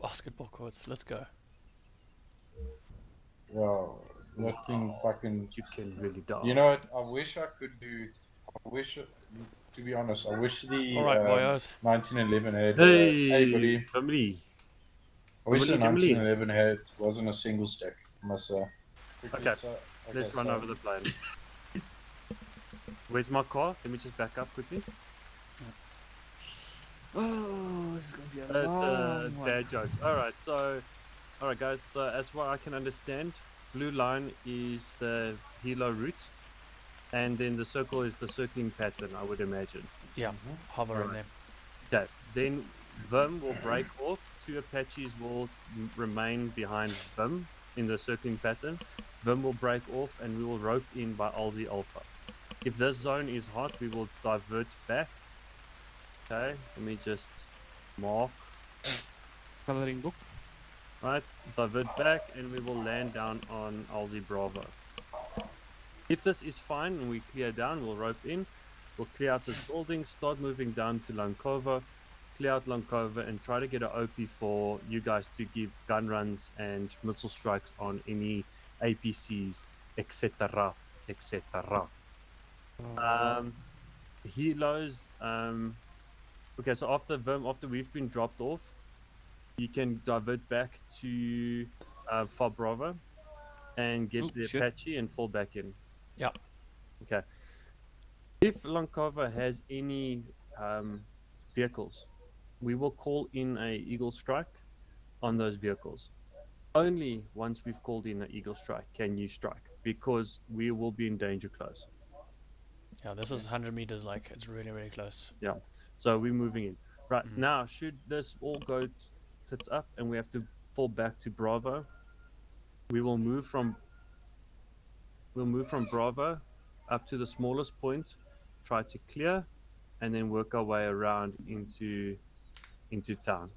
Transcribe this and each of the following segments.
Basketball courts, let's go. Yeah, that thing fucking. You can really die. You know what? I wish I could do. I wish, to be honest, I wish the Alright, boyos. 1911 had. Hey, buddy. family. I wish the Family. 1911 had wasn't a single stack. I must say. Okay, let's run over the plane. Where's my car? Let me just back up quickly. Oh, this is gonna be a It's long one. dad jokes. Alright guys, so as what I can understand, blue line is the helo route, and then the circle is the circling pattern, I would imagine. Yeah, hover in there. Okay, then Vim will break off, 2 Apaches will remain behind Vim in the circling pattern. Vim will break off and we will rope in by Alzi Alpha. If this zone is hot, we will divert back. Okay, let me just mark. Coloring book. Right, divert back and we will land down on Alzi Bravo. If this is fine and we clear down, we'll rope in. We'll clear out this building, start moving down to Lankova, clear out Lankova and try to get an OP for you guys to give gun runs and missile strikes on any APCs, etc. etc. Helos, okay, so after we've been dropped off, you can divert back to Far Bravo and get the Apache and fall back in. Yeah. Okay. If Lankova has any vehicles, we will call in a Eagle Strike on those vehicles. Only once we've called in an Eagle Strike can you strike, because we will be in danger close. Yeah, this is 100 meters, like, it's really, really close. Yeah, so we're moving in. Right, now, should this all go tits up and we have to fall back to Bravo, we will move from Bravo up to the smallest point, try to clear, and then work our way around into town.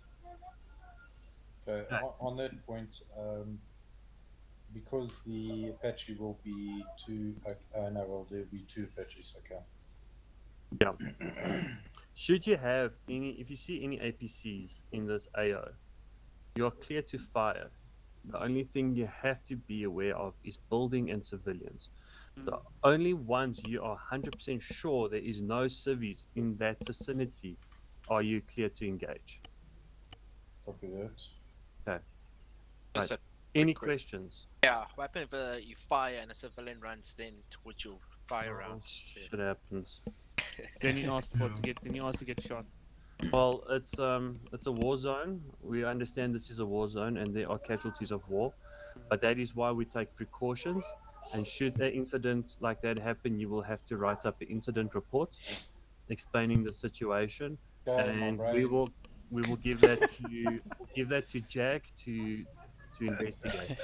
Okay, on that point, because the Apache will be there'll be 2 Apaches, okay. Yeah. Should you have if you see any APCs in this AO, you're clear to fire. The only thing you have to be aware of is building and civilians. The only ones you are 100% sure there is no civvies in that vicinity are you clear to engage. Copy that. Okay. Just Right. a Any quick- questions? Yeah, what happens if you fire and a civilian runs then towards you fire round? Shit happens. Then you ask to get shot. Well, it's a war zone. We understand this is a war zone and there are casualties of war, but that is why we take precautions. And should an incident like that happen, you will have to write up an incident report explaining the situation, and we will give that to Jag to investigate.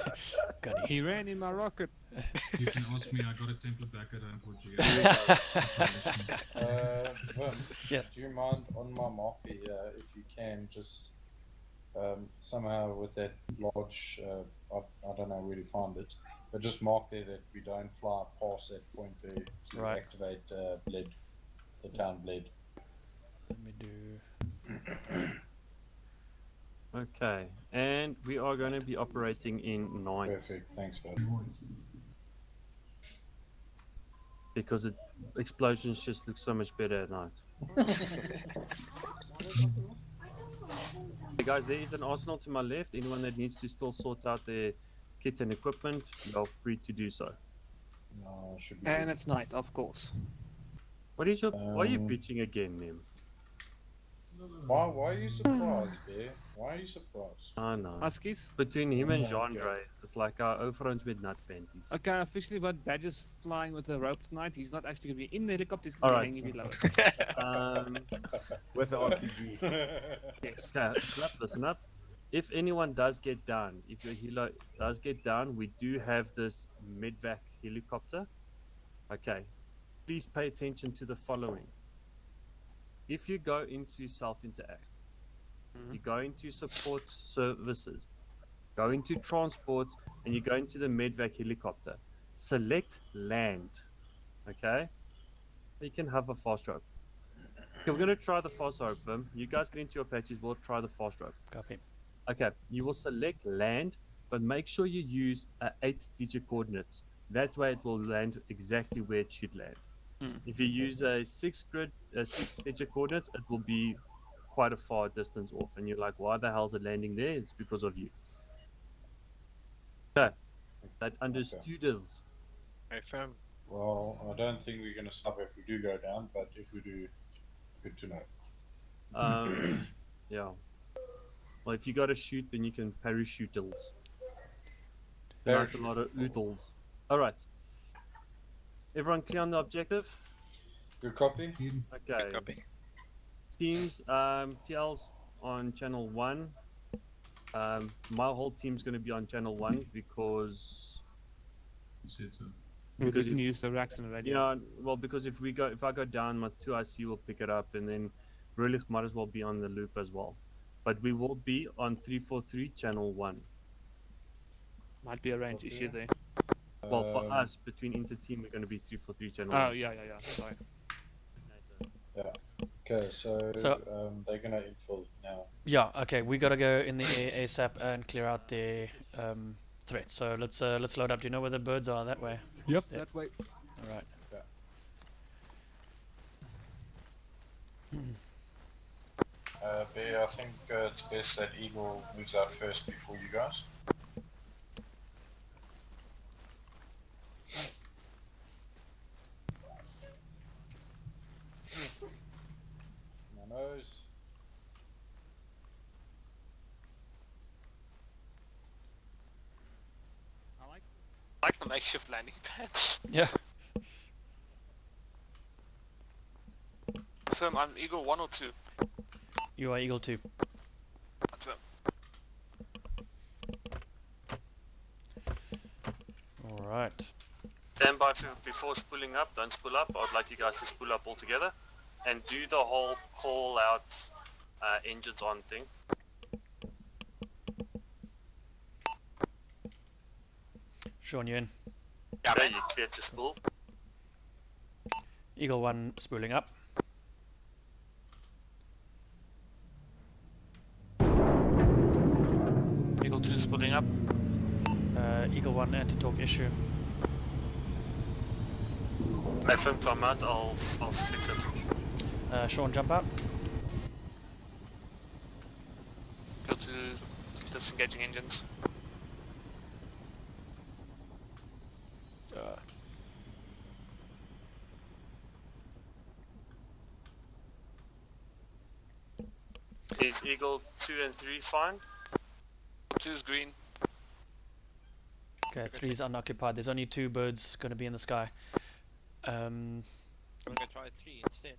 Got it. He ran in my rocket. You can ask me, I got a template back at home for GA. Vim, Yeah. do you mind on my marker here, if you can, just somehow with that large, I don't know where to find it, but just mark there that we don't fly past that point there to Right. activate bled, the town bled. Let me do... Okay, and we are going to be operating in night Perfect, thanks, bud. because the explosions just look so much better at night. Hey guys, there is an arsenal to my left. Anyone that needs to still sort out their kit and equipment, you're free to do so. No, should be And good. it's night, of course. Why are you bitching again, Nim? Why are you surprised, Bear? Why are you surprised? I know. Huskies. Between him and Oh my Jean-Dre, it's like our overruns with nut panties. Okay, officially, but Badger's flying with a rope tonight. He's not actually going to be in the helicopter. He's going to be hanging below it. With the RPG. Yes. Okay, listen up. If anyone does get down, if your helo does get down, we do have this medvac helicopter. Okay, please pay attention to the following. If you go into self-interact, you go into support services, go into transport, and you go into the medvac helicopter, select land, okay? You can have a fast rope. Okay, we're going to try the fast rope, Vim. You guys get into your patches, we'll try the fast rope. Copy. Okay, you will select land, but make sure you use 8-digit coordinates. That way it will land exactly where it should land. If you use a 6-digit coordinates, it will be quite a far distance off. And you're like, why the hell is it landing there? It's because of you. Okay, that understood is. Confirm. Well, I don't think we're going to stop if we do go down, but if we do, good to know. Yeah. Well, if you got to shoot, then you can parachute oodles. Parachute. Not a lot of oodles. All right. Everyone clear on the objective? Good copy? Okay. Good copy. Teams, TL's on channel 1. My whole team's going to be on channel 1 because You said so. We Because can if- use the racks and the radio. yeah, well, because if I go down, my 2IC will pick it up, and then Rulich might as well be on the loop as well. But we will be on 343 channel 1. Might be a range issue there. Well, for us, between inter-team, we're going to be 343 channel Oh 1. yeah. Sorry. Okay, so, So- they're going to infill now. Yeah, okay, we gotta go in the air ASAP and clear out their threat. So let's load up. Do you know where the birds are? That way. Yep. Yeah. That way. All right. Bear, I think it's best that Eagle moves out first before you guys. My nose. Like the makeshift landing pads. Yeah. Confirm, I'm Eagle 1 or 2. You are Eagle 2. Confirm. All right. Stand by before spooling up. Don't spool up. I'd like you guys to spool up altogether. And do the whole call out engines on thing. Sean, you in? Yeah, Okay, man. you're clear to spool. Eagle 1 spooling up. Eagle 2 spooling up. Eagle 1 anti-talk issue. Let him come out. I'll fix it. Sean, jump out. Go to disengaging engines. Is Eagle 2 and 3 fine? 2 is green. Okay, 3 is unoccupied. There's only 2 birds going to be in the sky. I'm gonna try 3 instead.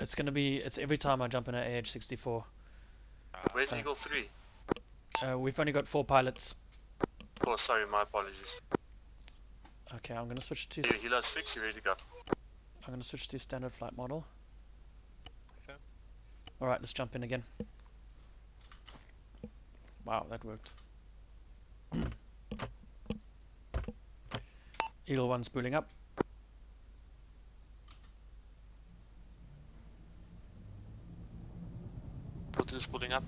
It's every time I jump in an AH-64. Where's Okay. Eagle 3? We've only got 4 pilots. Oh, sorry, my apologies. Okay, I'm going to switch to You lost 6, you ready to go? I'm going to switch to standard flight model. Confirm. All right, let's jump in again. Wow, that worked. Eagle 1 spooling up. Eagle 2 is pulling up.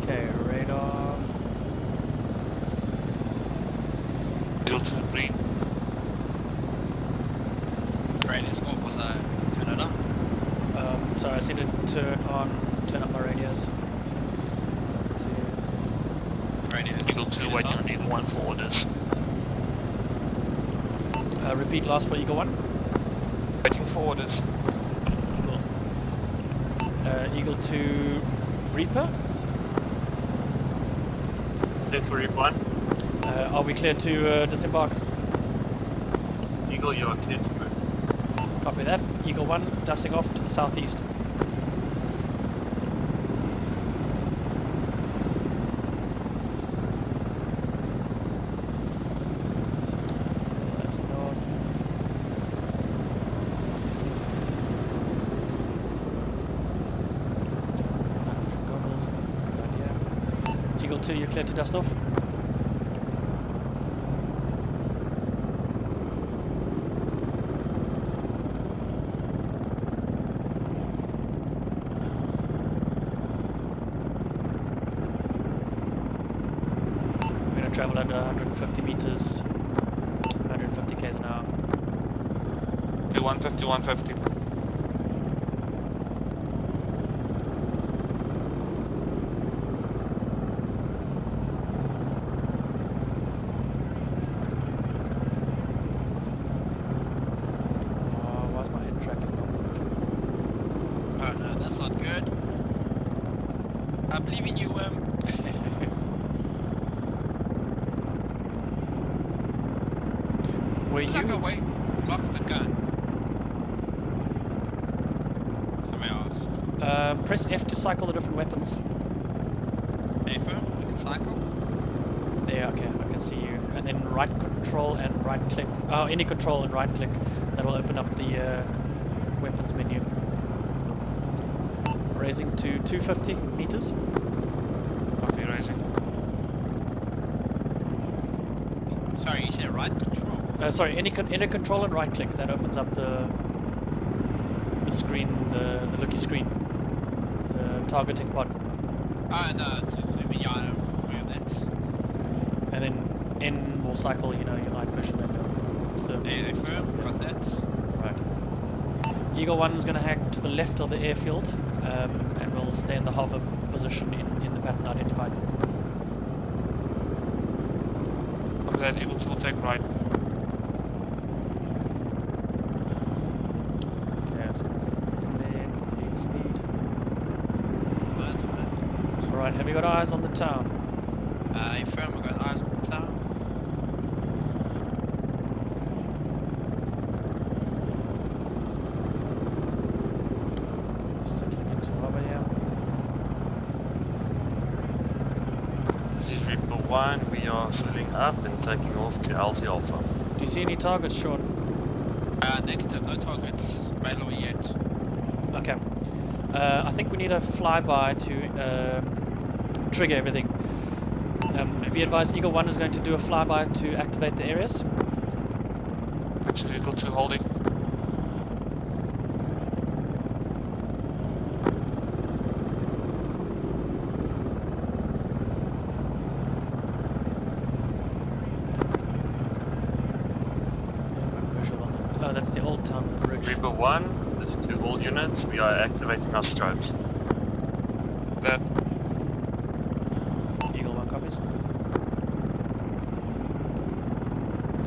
Okay, radar. Eagle 2 green. Radius, what was I? Turn it up. Sorry, I seem to turn up my radios. Radius. Eagle 2 waiting on Eagle 1 for orders. Repeat last for Eagle 1. Waiting for orders. Eagle 2 Reaper. Clear for Reap 1. Are we clear to disembark? Eagle, you are clear to move. Copy that. Eagle 1 dusting off to the southeast. That's north. Night vision goggles, good idea. Eagle 2, you're clear to dust off. We're going to travel under 150 meters, 150 k's an hour. 150, 150. Why is my head tracking? Oh no, that's not good. I believe in you, Were Tuck you? away. Lock the gun. Somebody else. Press F to cycle the different weapons. Affirm, you can cycle. There, okay, I can see you. And then right control and right click. Oh, any control and right click. That will open up the weapons menu. Raising to 250 meters. Copy, raising. Sorry, you said right control. Sorry, any control and right click. That opens up the screen, the looky screen, the targeting pod. Oh no, yeah, I'm aware of that. And then N will cycle, you know, your night vision and your thermals and stuff. Affirm, Yeah. got that. Right. Eagle 1 is going to hang to the left of the airfield, and will stay in the hover position in the pattern identified. Copy that, Eagle 2 will take right. Okay, I'm just going to flare lead speed. Alright, have you got eyes on the town? Affirm, I got eyes on the town. Settling into hover here. This is Reaper 1, we are filling up and taking off to Alpha Alpha. Do you see any targets, Sean? Negative, no targets. Railway yet. Okay. I think we need a flyby to trigger everything. Be advised, Eagle 1 is going to do a flyby to activate the areas. Actually, Eagle 2 holding. Visual on the, oh, that's the old town on the bridge. Reaper 1, this is to all units, we are activating our strobes. That. Eagle 1 copies.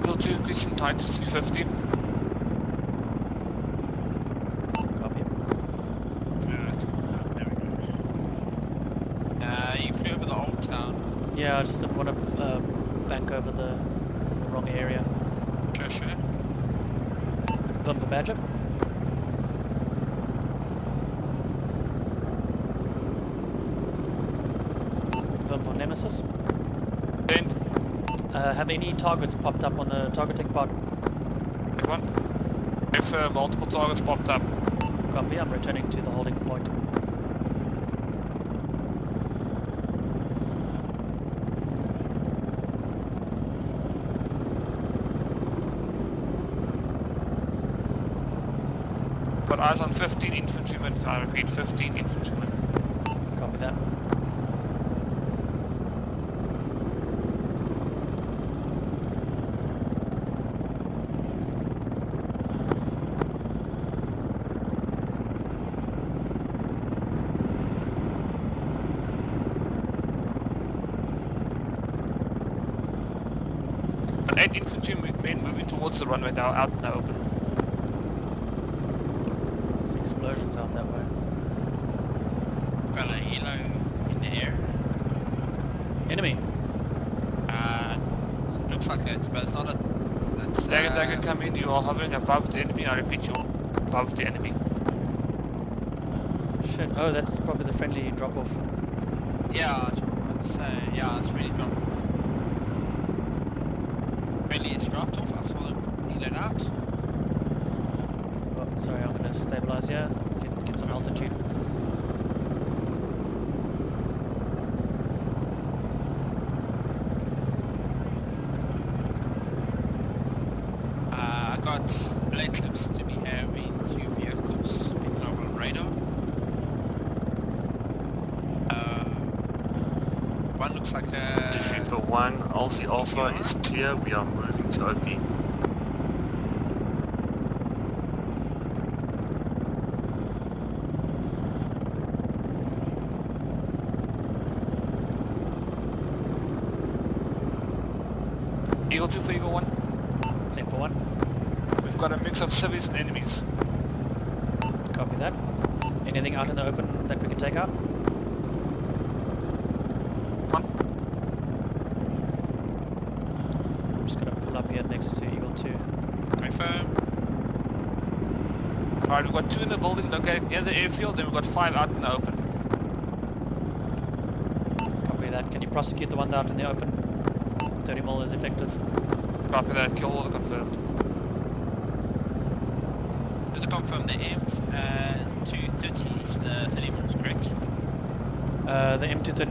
Eagle 2 increasing time to 250. Copy. There we go. You flew over the old town. Yeah, I just didn't want to bank over the wrong area. Sure. Done for Badger. Done for Nemesis. Then, Have any targets popped up on the targeting pod? big one. If multiple targets popped up. Copy, I'm returning to the holding point. Got eyes on 15 infantrymen. I repeat, 15 infantrymen. Copy that. Got 8 infantrymen moving towards the runway now, out in the open. There's explosions out that way. Got a helo in the air. Enemy. Looks like it, but it's not a... Dagger, come in, you are hovering above the enemy, I repeat, you're above the enemy. Shit. Oh, that's probably the friendly drop-off. Yeah, yeah, it's really dropped. Really, it's dropped off, I saw them heal it out. Oh, sorry, I'm going to stabilize here. Get some altitude. One looks like Reaper 1, Aussie Alpha is clear. We are moving to OP. Eagle 2 for Eagle 1. Same for 1. We've got a mix of civvies and enemies. Copy that. Anything out in the open that we can take out? One. So I'm just going to pull up here next to Eagle 2. Confirm. Alright, we've got 2 in the building located near the airfield, then we've got 5 out in the open. Copy that. Can you prosecute the ones out in the open? 30 mil is effective. Copy that, kill all the confirmed. Just to confirm, the M230 is the 30 mils, correct? The M230.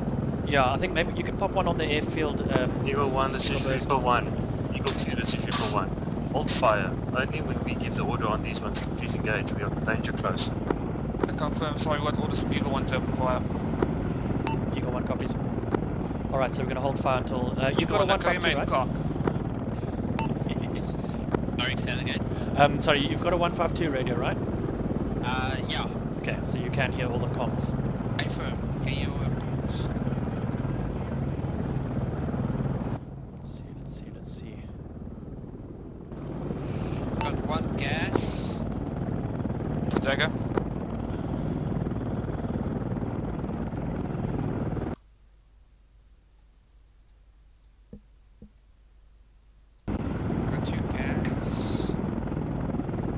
Yeah, I think maybe you can pop one on the airfield. Eagle 1, this is single burst. Reaper 1. Eagle 2, this is Reaper 1. Hold fire. Only when we give the order on these ones, please engage. We are danger close. I confirm, sorry, we got orders from Eagle 1 to open fire. Eagle 1 copies. Alright, so we're going to hold fire until... you've got a 152, right? Clock. Sorry, say that again. Sorry, you've got a 152 radio, right? Yeah. Okay, so you can hear all the comms. Confirm. Can you Let's see. got 1 gas? Dagger. Got 2 gas.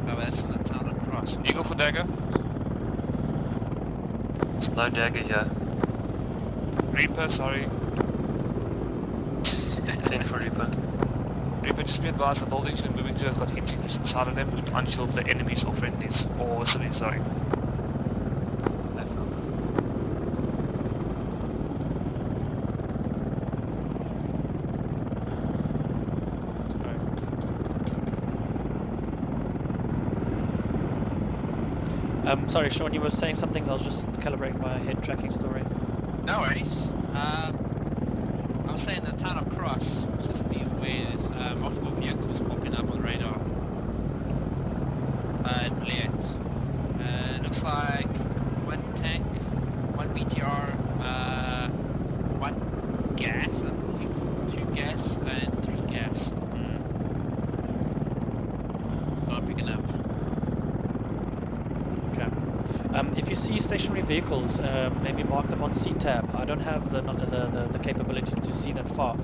Oh, that's in the town across. Eagle for dagger. There's no dagger here. Reaper, sorry. 10 for Reaper. Reaper, just be advised the buildings we're moving to have got heat signals inside of them. We'd unshield the enemies or friendlies. Or civilians, sorry. Sorry, Sean, you were saying something. I was just calibrating my head tracking story. No worries. I was saying the town across, just be aware there's multiple vehicles popping up on radar. Brilliant. Looks like 1 tank, 1 BTR, 1 gas, I believe, 2 gas, and 3 gas. Not picking up. Okay. If you see stationary vehicles, maybe mark them on C-tab. I don't have the capability to see that far.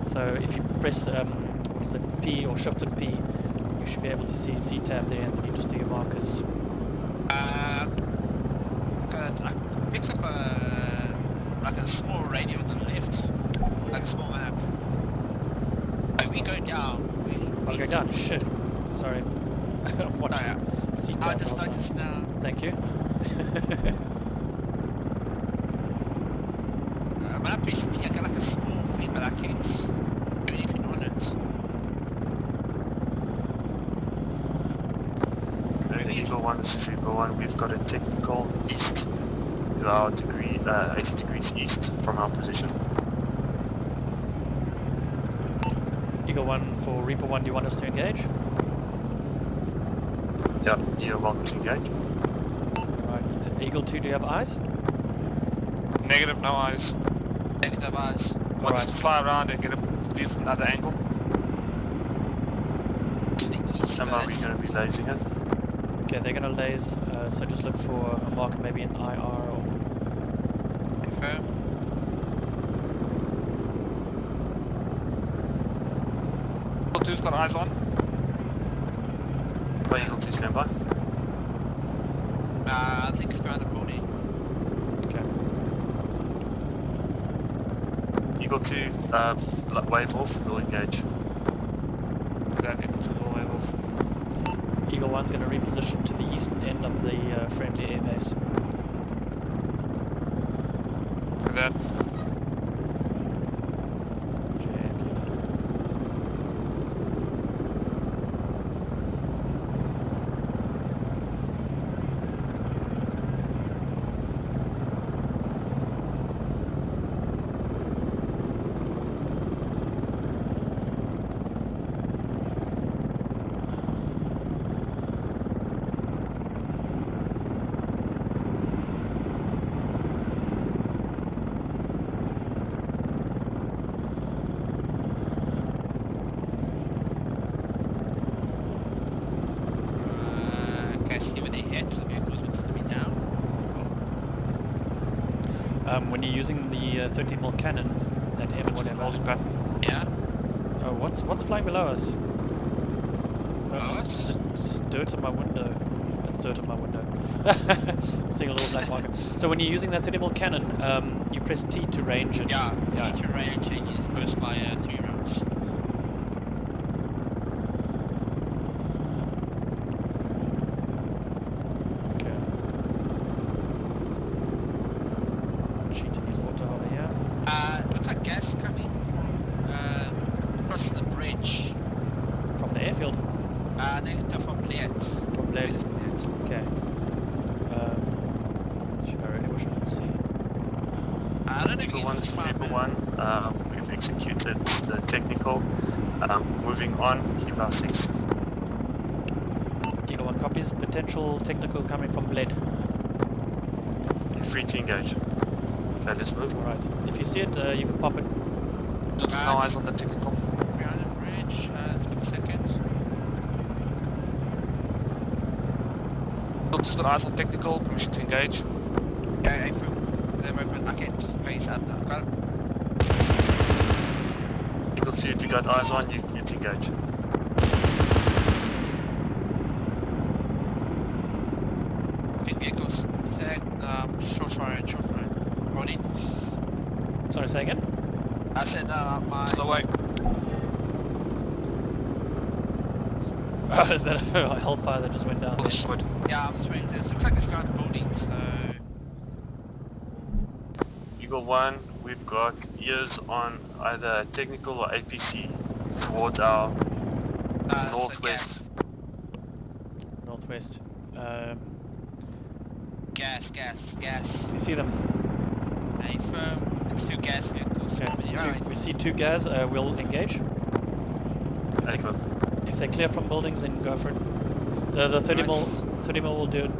So if you press what is it, P or Shift and P, you should be able to see C-tab there, and then you just do your markers. I picked up like a small radio on the left, like a small map. If we go down, I'll go down. Shit. Sorry. Watch I C-tab. just all the time. noticed now. Thank you. Map is I got like a small feedback arcade. Anything on it? Eagle 1, this is Reaper 1. We've got a technical east to our degree, 80 degrees east from our position. Eagle 1 for Reaper 1, do you want us to engage? Yep, you're welcome to engage. Right. Eagle 2, do you have eyes? Negative, no eyes. Negative eyes. Want Alright. us to fly around and get a view from another angle? To the east. Somehow we're going to be lasing it. Okay, they're going to laze, so just look for a marker, maybe an IR or... Confirm. Eagle 2's got eyes on. Eagle 2 stand by. I think it's around the body. Okay. Eagle 2, wave off, we'll engage. That Eagle 2 will wave off. Eagle 1's going to reposition to the eastern end of the friendly airbase. For that. when you're using the 30mm cannon, that M whatever. Holding back. Yeah. Oh, what's flying below us? Below us? It's dirt on my window. It's dirt on my window. Seeing a little black marker. So when you're using that 30mm cannon, you press T to range it. Yeah. Yeah. Teacher range changes first fire 3 rounds. Okay. Cheating is auto hover here. Looks like gas coming from crossing the bridge. From the airfield. Next from Bled. From Bled. Okay. Should I really wish I could see? I don't know if Eagle you 1 can to find Eagle it. 1, we've executed the technical. Moving on, keep our 6. Eagle 1 copies. Potential technical coming from Bled. You're free to engage. Okay, let's move. Alright. If you see it, you can pop it. No eyes on the technical. Behind the bridge, 6 seconds. Just got eyes on technical, permission to engage. Yeah, April. They're open. I can't face out now. Got it. Eagle 2, if you got eyes on, you to engage. Big vehicles. Short fire. Rolling. Sorry, say again? I said, my... To the way. Oh, is that a hellfire that just went down there? Squad. Yeah, I'm swinging. It looks like it's going building, so... Eagle 1, we've got ears on either technical or APC towards our northwest. Northwest. Gas. Do you see them? It's 2 gas vehicles. Okay. coming in. Alright. We see 2 gas. We'll engage. Echo. If they clear from buildings, then go for it. The 30mm will do it.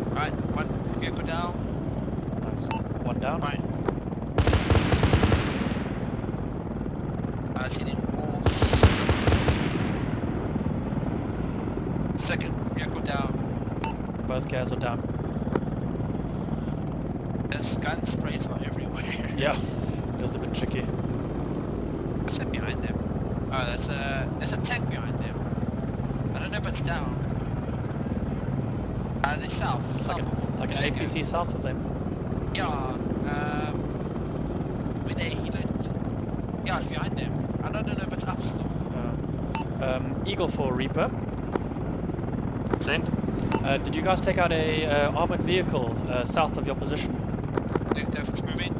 Alright, 1 vehicle down. Nice. 1 down. Fine. Hitting walls. Second vehicle down. Both gas are down. There's gun sprays are everywhere. Yeah. It was a bit tricky. What's that behind them? Oh, there's a tank behind them. I don't know if it's down. They're south. It's like an There you go. APC south of them. Yeah, where they healing. Yeah, it's behind them. I don't know if it's up still. Eagle 4 Reaper. Send. Did you guys take out a armored vehicle south of your position? Negative, it's moving.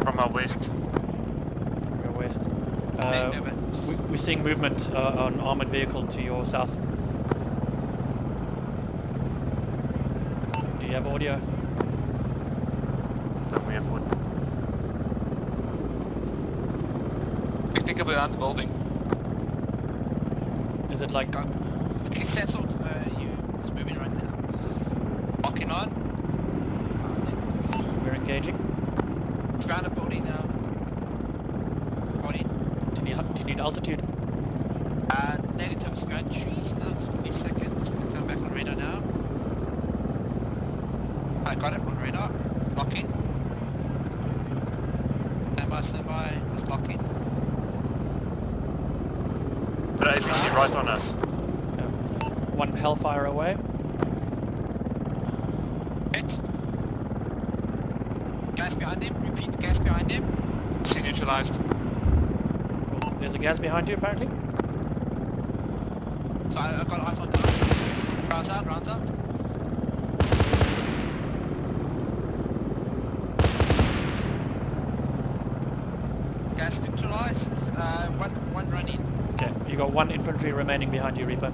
From our west. From your west. Negative. We're seeing movement on armored vehicle to your south. Do you have audio? Then we have wood. Technical behind the building. Is it like... Okay, settled. It's moving right now. Locking on. We're engaging? It's around the building now. Body. Do you need altitude? Negative, it's going trees now. It's 20 seconds. We'll come back on radar now. I got it on radar. Locking. Stand by. It's locking. The APC right on us. 1 hellfire away. Hit. Gas behind him. Repeat, gas behind him. See neutralized. Cool. There's a gas behind you apparently. So I've got eyes on down. Rounds out. Gas neutralized. One running. Okay, you got 1 infantry remaining behind you, Reaper.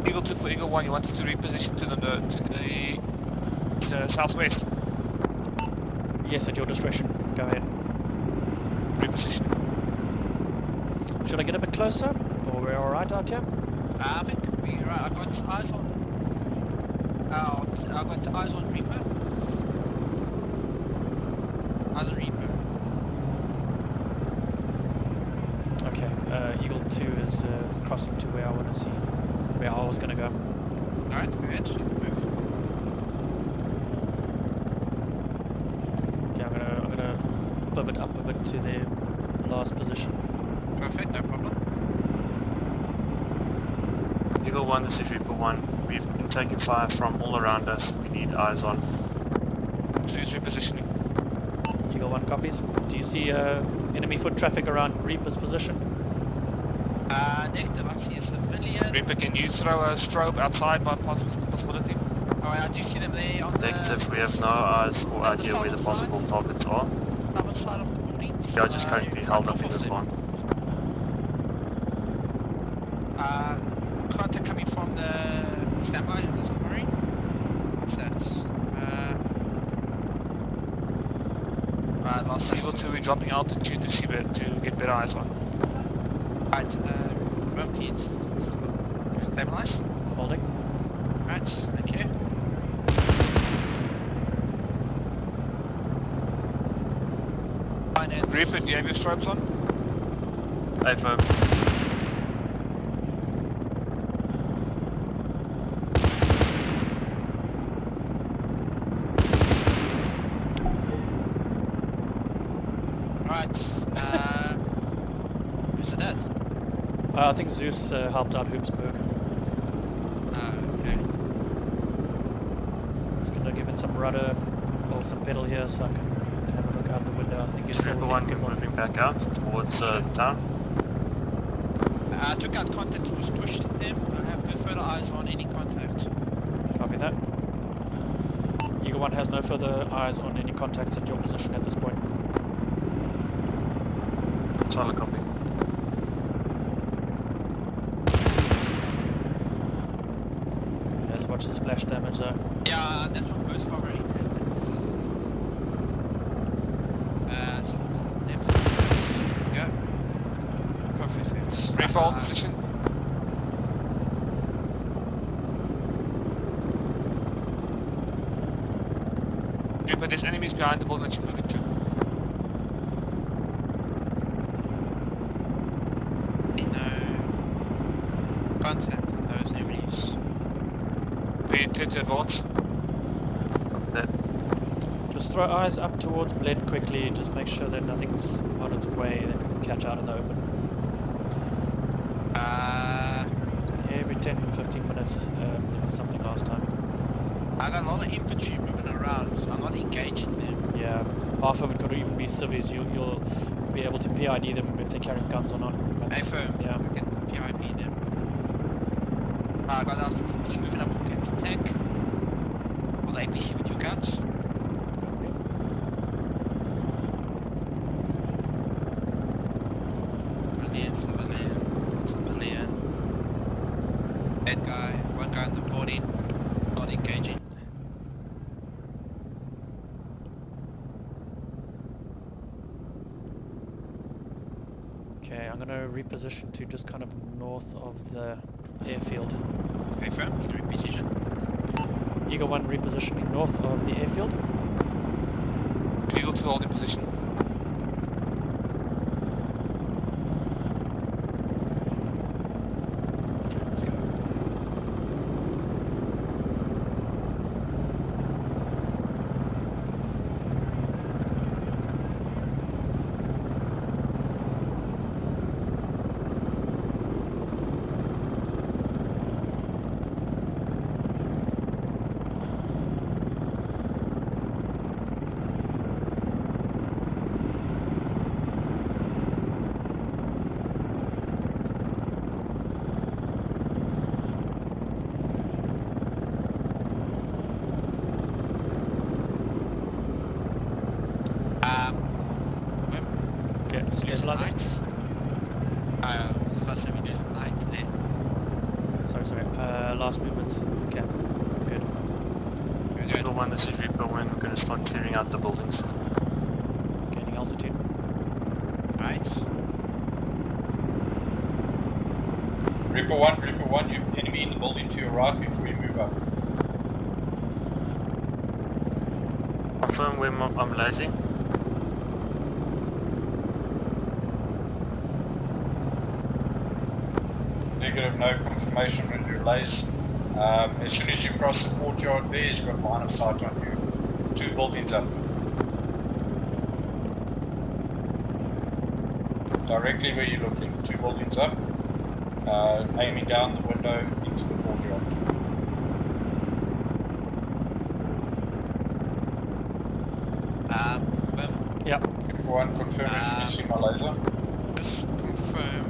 Eagle 2 for Eagle 1, you wanted to reposition to the southwest. Yes, at your discretion. Go ahead. Repositioning. Should I get a bit closer? Or we're alright out here? I think we're right. I've got eyes on. I've got eyes on Reaper. Eyes on Reaper. is crossing to where I want to see, where I was going to go. Alright, go ahead. You can move. Okay, I'm gonna pivot up a bit to their last position. Perfect, no problem. Eagle 1, this is Reaper 1. We've been taking fire from all around us. We need eyes on. Who's repositioning? Eagle 1 copies. Do you see enemy foot traffic around Reaper's position? Negative, I see a civilian. Reaper, can you throw a strobe outside by possibility? Alright, I do see them there on Negative, we have no eyes or idea where the possible targets are. the southern side of the building. They are just currently held up in this one. Contact coming from the standby of the submarine. What's that? Last Eagle 2, we're dropping altitude to see to get better eyes on. Right, rope please. Stabilize. Holding. Right, thank you. Fine, Reaper, do you have your strobes on? Affirm. Right, who's it at? I think Zeus helped out Hoopsburg. Okay. Just gonna give it some rudder or some pedal here so I can have a look out the window. I think it's still Reaper within 1, we're gimbal. moving back out towards town. I took out contact, was pushing them. I have no further eyes on any contact. Copy that. Eagle 1 has no further eyes on any contacts at your position at this point. Solid copy. Let's watch the splash damage though. Yeah, that's what goes covering. Left. Go. Perfect. Reaper, hold position. Reaper, there's enemies behind the building that you're moving to. No contact on those enemies. We intend to advance. Copy that. Just throw eyes up towards Bled quickly, just make sure that nothing's on its way that we can catch out in the open. Every 10-15 minutes, there was something last time. I got a lot of infantry moving around, so I'm not engaging them. Yeah, half of it could even be civvies. You'll be able to PID them if they're carrying guns or not. But, Hey, firm. yeah. I can PIP them. I got out the team moving up to tank. Or the APC with your guns. Civilian. Dead guy, one guy on the boarding, not engaging. Okay, I'm gonna reposition to just kind of north of the airfield. Okay, firm, you can reposition. Eagle 1 repositioning north of the airfield. Eagle 2, hold in position. Okay, let's go. Okay, stabilizing. Supposed to be using light there. Sorry. Last movements. Okay, good. Eagle 1, this is Reaper 1, we're going to start clearing out the buildings. Gaining altitude. Right. Reaper 1, you enemy in the building to your right before you move up. Confirm where I'm lasing. Negative, no confirmation with your lays. As soon as you cross the courtyard there, you've got line of sight on you. 2 buildings up. Directly where you're looking, 2 buildings up. Aiming down the window into the courtyard. Yep. One confirm if you see my laser. Just confirm.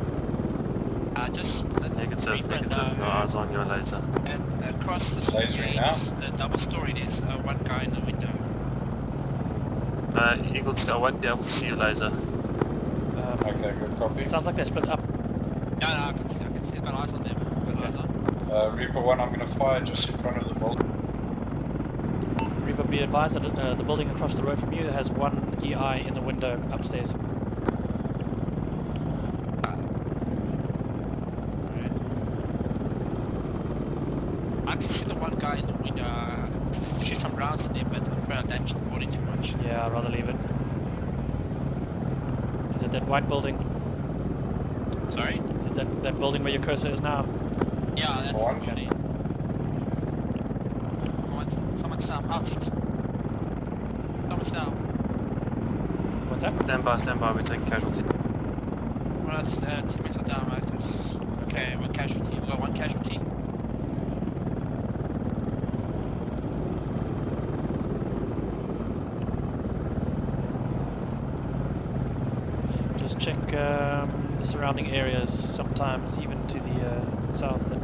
Just Negative, negative. No eyes on your laser. and across the Lasering now. the double story, there's one guy in the window. Eagle 2, I won't be able to see your laser. Okay, good copy. It sounds like they're split up. No, I can see. I've got eyes on them. Got eyes on. Reaper 1, I'm going to fire just in front of the building. Reaper, be advised that the building across the road from you has 1 EI in the window upstairs. I can see the one guy in the window. Shoot some rounds in there, but I'm afraid I damaged the body too much. Yeah, I'd rather leave it. Is it that white building? Sorry? Is it that building where your cursor is now? Yeah, that's One. okay. Someone's down. Outside. Someone's down. What's that? Stand by, we're taking casualty. Well, that's teammates are down, right? Okay, one casualty. We got 1 casualty. Just check the surrounding areas, sometimes even to the south. And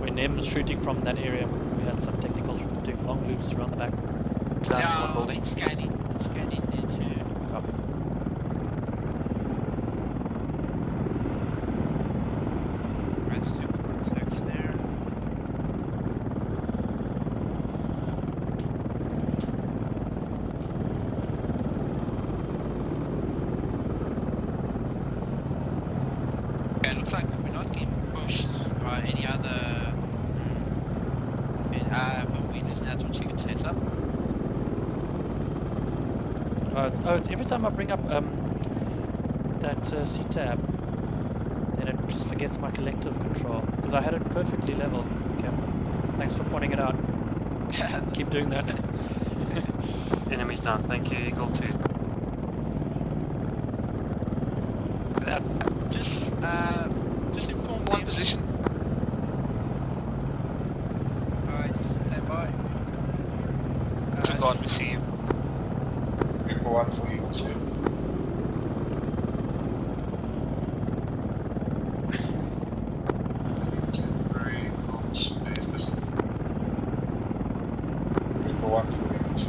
when M was shooting from that area, we had some technicals doing long loops around the back. Down Yeah, one building. scanning there too. Copy. Let's do contacts there. Yeah, it looks like we're not getting pushed by any other. But we lose natural chicken heads up. It's every time I bring up that C tab, then it just forgets my collective control because I had it perfectly level. Okay, thanks for pointing it out. Keep doing that. Enemies down, thank you, Eagle 2. Just inform One them. position. Alright, just stand by. To God, we see you. Reaper 1 for Eagle 2. Temporary on space missile. Reaper 1 for Eagle 2.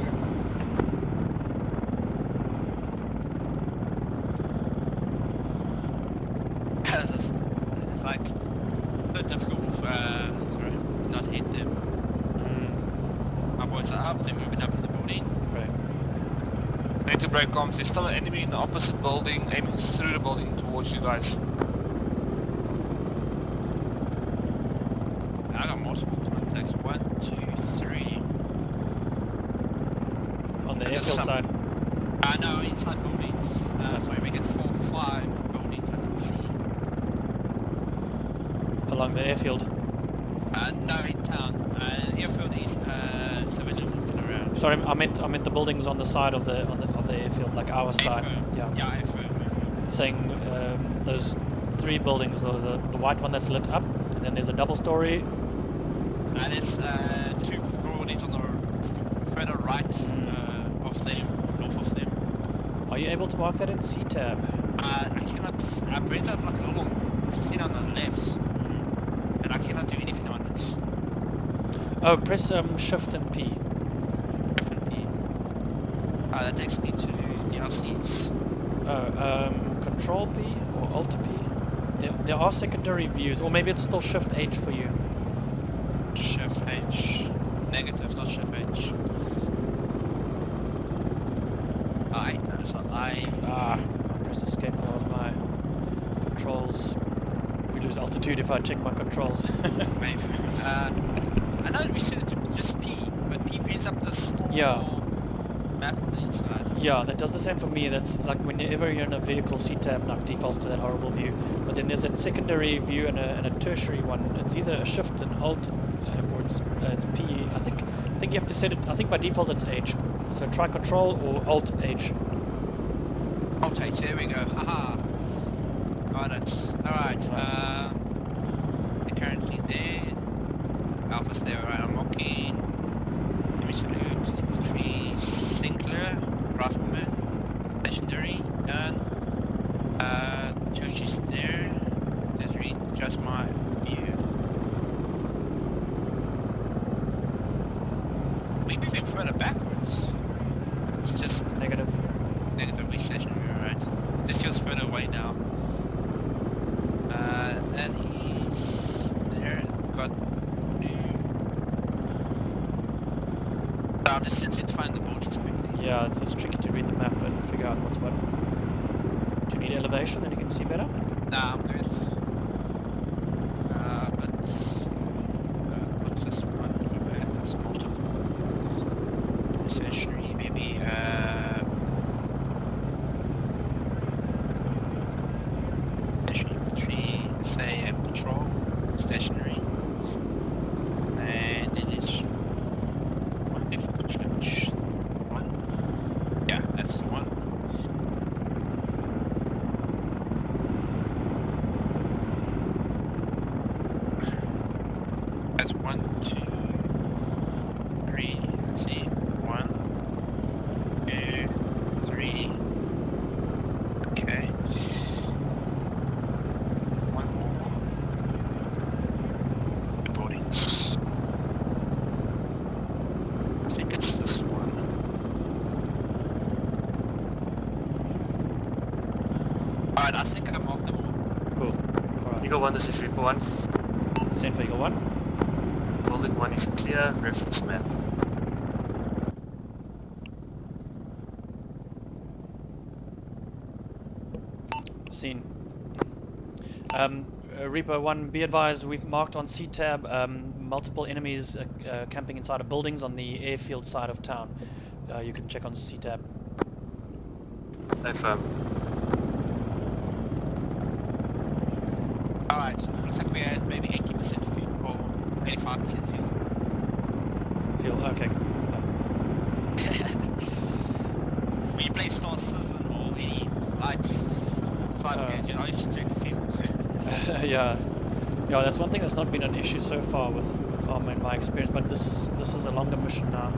It's like so difficult sorry, not hit them. My boys are up, they're moving up in the building. Right. Need to break comms. There's still an enemy in the opposite building, aiming through the building towards you guys. I got multiple contacts. 1, 2, 3. On the And there's airfield some- side. No, inside buildings. Sorry, we get 4, 5 buildings I can see. Along the airfield. No, in town. Airfield is civilian walking around. Sorry, I meant the buildings on the side of the airfield, like our side. Yeah. Yeah, airfield. Saying those 3 buildings, the white one that's lit up, and then there's a double story. And it's 2 buildings on the further right of them, north of them. Are you able to mark that in C tab? I cannot. I bring up like a little thing on the left, and I cannot do anything on it. Oh, press Shift and P. That takes me to the LCs. Oh, Control P or Alt P. There are secondary views, or maybe it's still Shift H for you. Shift H. Negative, not Shift H. I. No, it's not I. Can't press Escape. That was my controls. We lose altitude if I check my controls. Maybe. I know we said it to just P, but P brings up the small. Yeah. map on the inside. Yeah, that does the same for me. That's like whenever you're in a vehicle, C-tab like defaults to that horrible view. But then there's that secondary view and a tertiary one. It's either a shift and alt or it's P. I think you have to set it. I think by default it's H. So try control or alt H. Alt H, there we go. Haha. Got it. Alright. Nice. They're currently there. Alpha's there, right? I'm walking. Let me salute. Infantry. Sinclair. Rifleman. Legendary. Done. Church is there. Just readjust my view. We're moving further backwards. It's just Negative. negatively stationary, right? This feels further away now. Then he's there. Got new. So I'm just trying to find the buildings quickly. Yeah, it's tricky to read the map and figure out what's what. Do you need elevation then you can see better? Nah, I'm good. But what's this one? That's multiple. Stationary, maybe. Stationary infantry, say patrol, stationary, and it is one different church. One, yeah, that's the one. That's 1, 2, 3. Let's see, 1, 2, 3. Okay. One more. The buildings. I think it's this one. Alright, I think I marked them all. Cool. Alright. Eagle 1, this is Reaper 1. Send for Eagle 1. Building 1 is clear, reference map. Seen. Reaper 1, be advised, we've marked on C-tab multiple enemies camping inside of buildings on the airfield side of town. You can check on C-tab. Affirm. Alright, so looks like we had maybe 80% fuel or 85% fuel. Feel okay. When you play Star Citizen or any lights, 5 gauge, I used to check the fuel. Yeah, that's one thing that's not been an issue so far with Arma in my experience, but this is a longer mission now.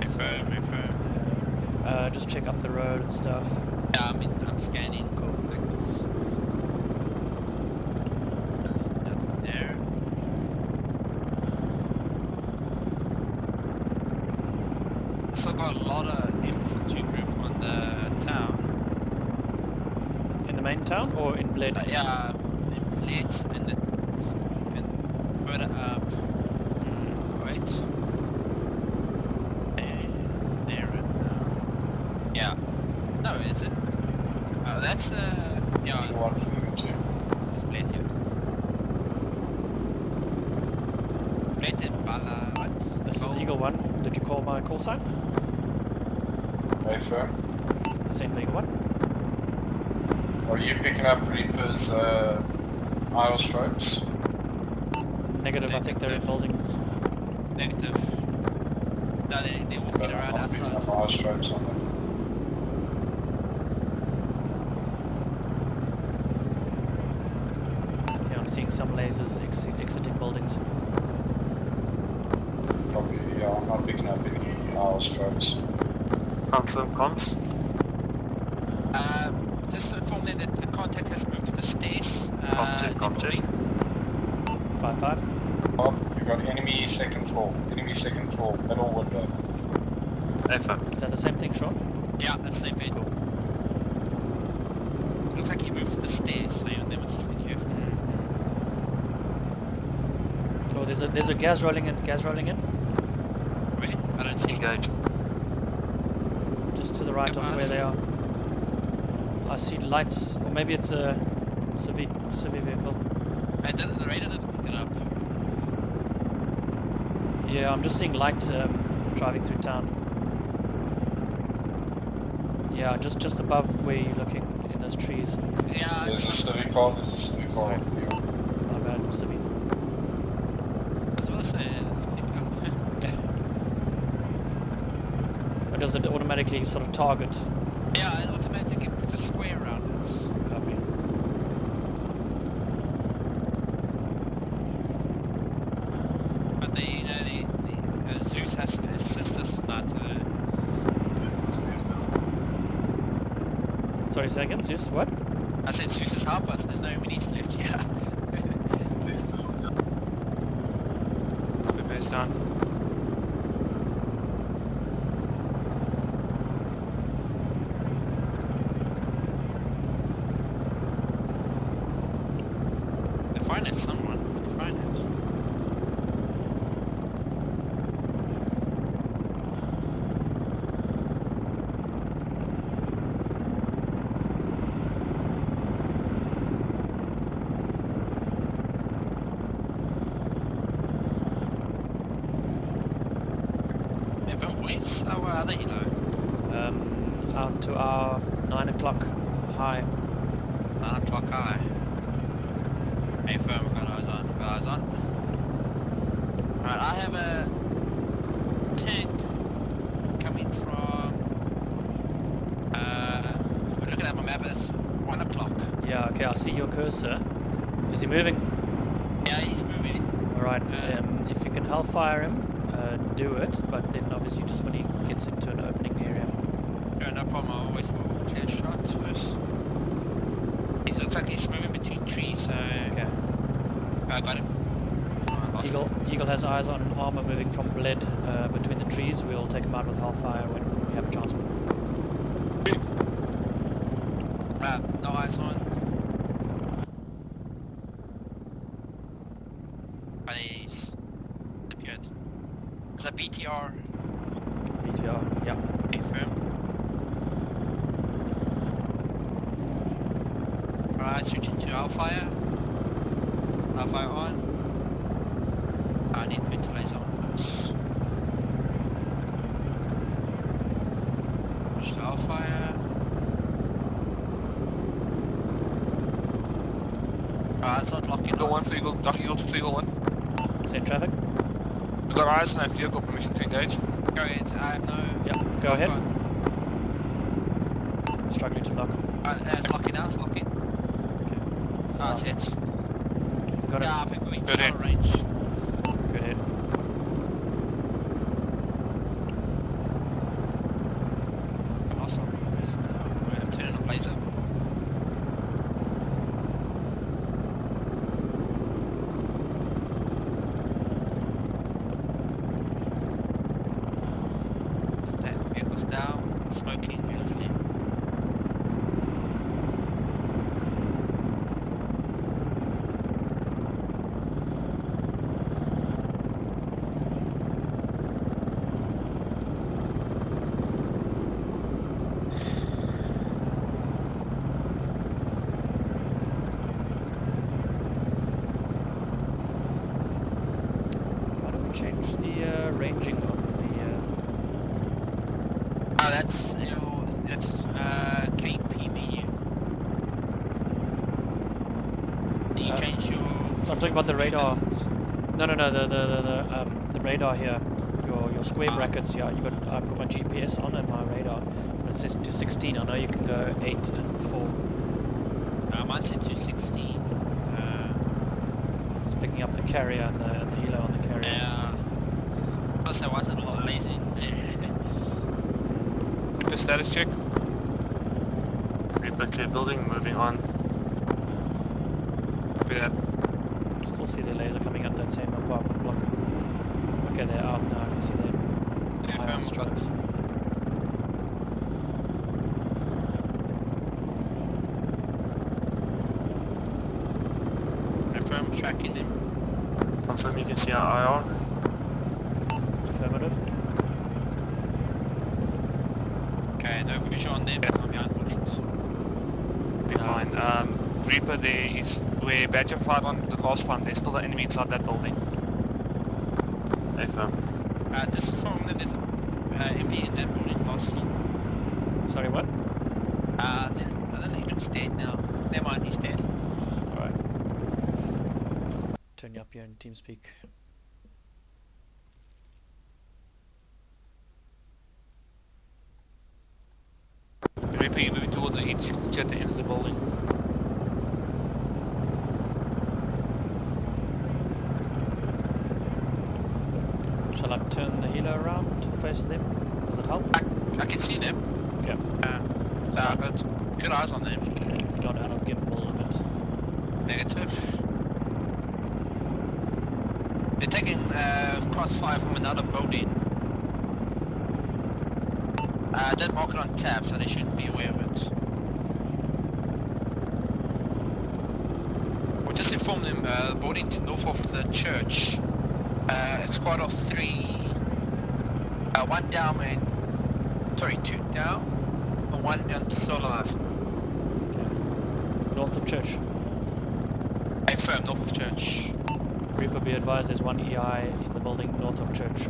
So, just check up the road and stuff. Yeah, I'm scanning. Cool. Nothing there. So got a lot of infantry group on the town. In the main town or in Bled? Yeah, in Bled and further up. Right. And there and yeah. No, is it? Oh, that's yeah. Eagle 1 for you too. It's Bled here. Bled and Bala. This is Eagle 1. Did you call my call sign? Affirm. Same for Eagle 1. Are you picking up Reaper's aisle stripes? Negative, I think they're in buildings. Negative. No, they're walking But around I'm picking outside. up aisle stripes on them. Okay, I'm seeing some lasers exiting buildings. Probably, yeah, I'm not picking up any aisle stripes. Confirm comms. Just to inform them that the contact has moved to the stairs. Contact. 5-5. Bob, you got enemy second floor, middle window. Affirm. Is that the same thing, Sean? Yeah, that's the same bit. Cool. Looks like he moved to the stairs, so they must just be careful. Oh, there's a gas rolling in. Really? I don't see Engage. Just to the right of where they are. I see lights, or maybe it's a civic vehicle. The radar didn't pick it up. Yeah, I'm just seeing light driving through town. Yeah, just above where you're looking in those trees. Yeah, There's a civic car, there's a civic car. Sorry. Yeah. My bad, Sibi. as well as Or does it automatically sort of target? yeah, it automatically puts a square around it. Copy. But the Zeus has to assist us not Sorry, second, Zeus, what? I said Zeus has helped us, there's no enemies left here. Copy base down. They find it, someone. They find it. How are they, you know? Out to our 9 o'clock high. 9 o'clock high. Hey firm, we've got eyes on, Right, I have a tank coming from, we're looking at my map, it's 1 o'clock. Yeah, okay, I see your cursor. Is he moving? Yeah, he's moving. Alright, if you can hellfire him, do it, but then obviously just when he gets into an opening area. Sure, no problem, I always will clear shots first. He looks like he's moving between trees, so... Okay. I got him. Oh, I lost him. Eagle has eyes on armor moving from bled between the trees. We'll take him out with hellfire when we have a chance. No eyes on. But he's disappeared. There's a BTR. BTR, yeah. Confirm. Alright, switching to Hellfire. Hellfire on. I need ventilator on first. Push to Hellfire. Alright, it's not locking. Eagle 1 for Eagle, Duck Eagle 2 for Eagle 1. Same traffic? We've got eyes on that vehicle, permission to engage. Go ahead, I have no... Yeah, go ahead. Struggling to lock. It's locking now, it's locking. Okay. Ah, it's hit. Got it. Yeah, I think we're Good in hit. range. Good hit. Awesome. I'm turning on laser. That vehicle's down, smoking beautifully. Why don't we change the ranging on Oh, that's KP menu. Do you change your? So I'm talking about the radar. No, the radar here. Your square brackets. Yeah, I've got my GPS on and my radar. But it says 216. I know you can go 8 and 4. Mine said 216. It's picking up the carrier and the helo on the carrier. Yeah. Plus I wasn't a lot lazy. Reaper status check. Reaper clear building, moving on. Copy that. Still see the laser coming up that same apartment block. Okay, they're out now. I can see them. High on strobes. Confirm tracking them. Confirm you can see our IR. Affirmative. Okay, no vision on them. I'm behind buildings. Be fine. Reaper, there is where Badger fired on the last time. There's still an enemy inside that building. Affirm. This is from there's a MD in that building last seen. Sorry, what? I don't think it's dead now. Never mind, he's dead. Alright. Turn you up here in TeamSpeak. Reaper, you're moving towards the east, you can get the end of the building. Shall I turn the helo around to face them? Does it help? I can see them. Okay. So I've got good eyes on them. Okay. Not out of gimbal limit. Negative. They're taking crossfire from another building. I did mark it on tab, so they should be aware of it. We'll just inform them, the building to north of the church. It's squad of 3. 1 down and... Sorry, 2 down. And 1 down still alive. Okay. North of church. Confirm, north of church. Reaper, be advised there's 1 EI in the building north of church.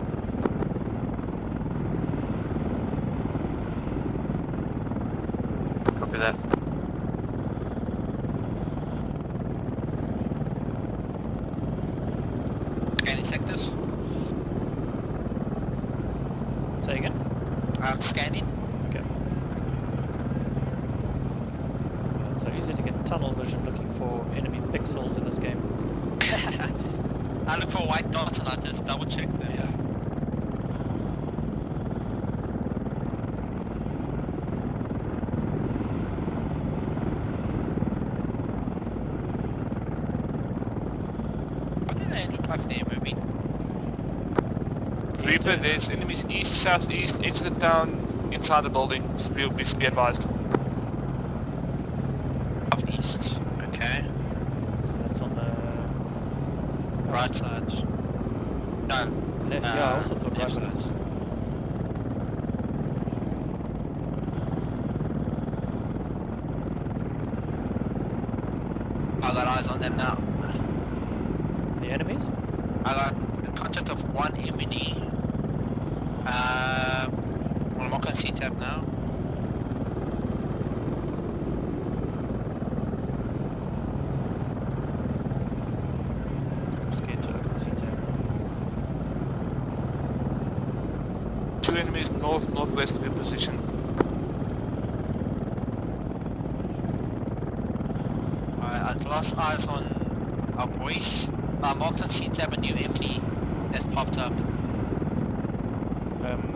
Copy that. Scanning sectors. Say again? I'm scanning. Okay. It's so easy to get tunnel vision looking for enemy pixels in this game. I look for white dots and I just double check them. Yeah. What did they look like they're moving? Reaper, there's enemies east, southeast, into the town, inside the building. Please be advised. Up east. Okay. So that's on the Right side. No. left. Yeah, I also thought right left was. side. I got eyes on them now. The enemies? I got a contact of 1 enemy. Well, I'm not gonna see tab now. I'm scared to open CTAB. 2 enemies northwest of your position. I lost eyes on our boys. I marked on C-tab a new enemy that's popped up.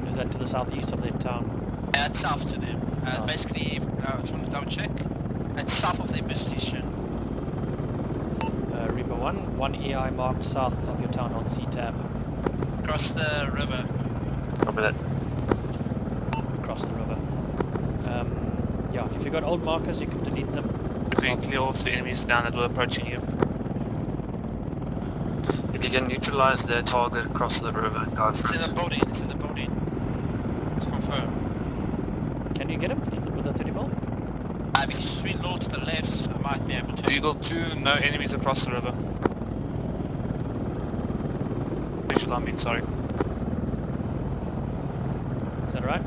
Is that to the southeast of their town? It's south to them. South. Basically, I just want to double check. It's south of their position. Reaper 1 EI marked south of your town on CTAB. Across the river. Copy that. Across the river. Yeah, if you've got old markers, you can delete them. If you clear off the enemies down that were approaching you. If you can neutralize their target across the river, go for It's in it. the building. It's in the building. It's confirmed. Can you get him with a 30 mil? If you swing low to the left, I might be able to. Eagle 2, no enemies across the river. Visual, I mean, sorry. Is that right?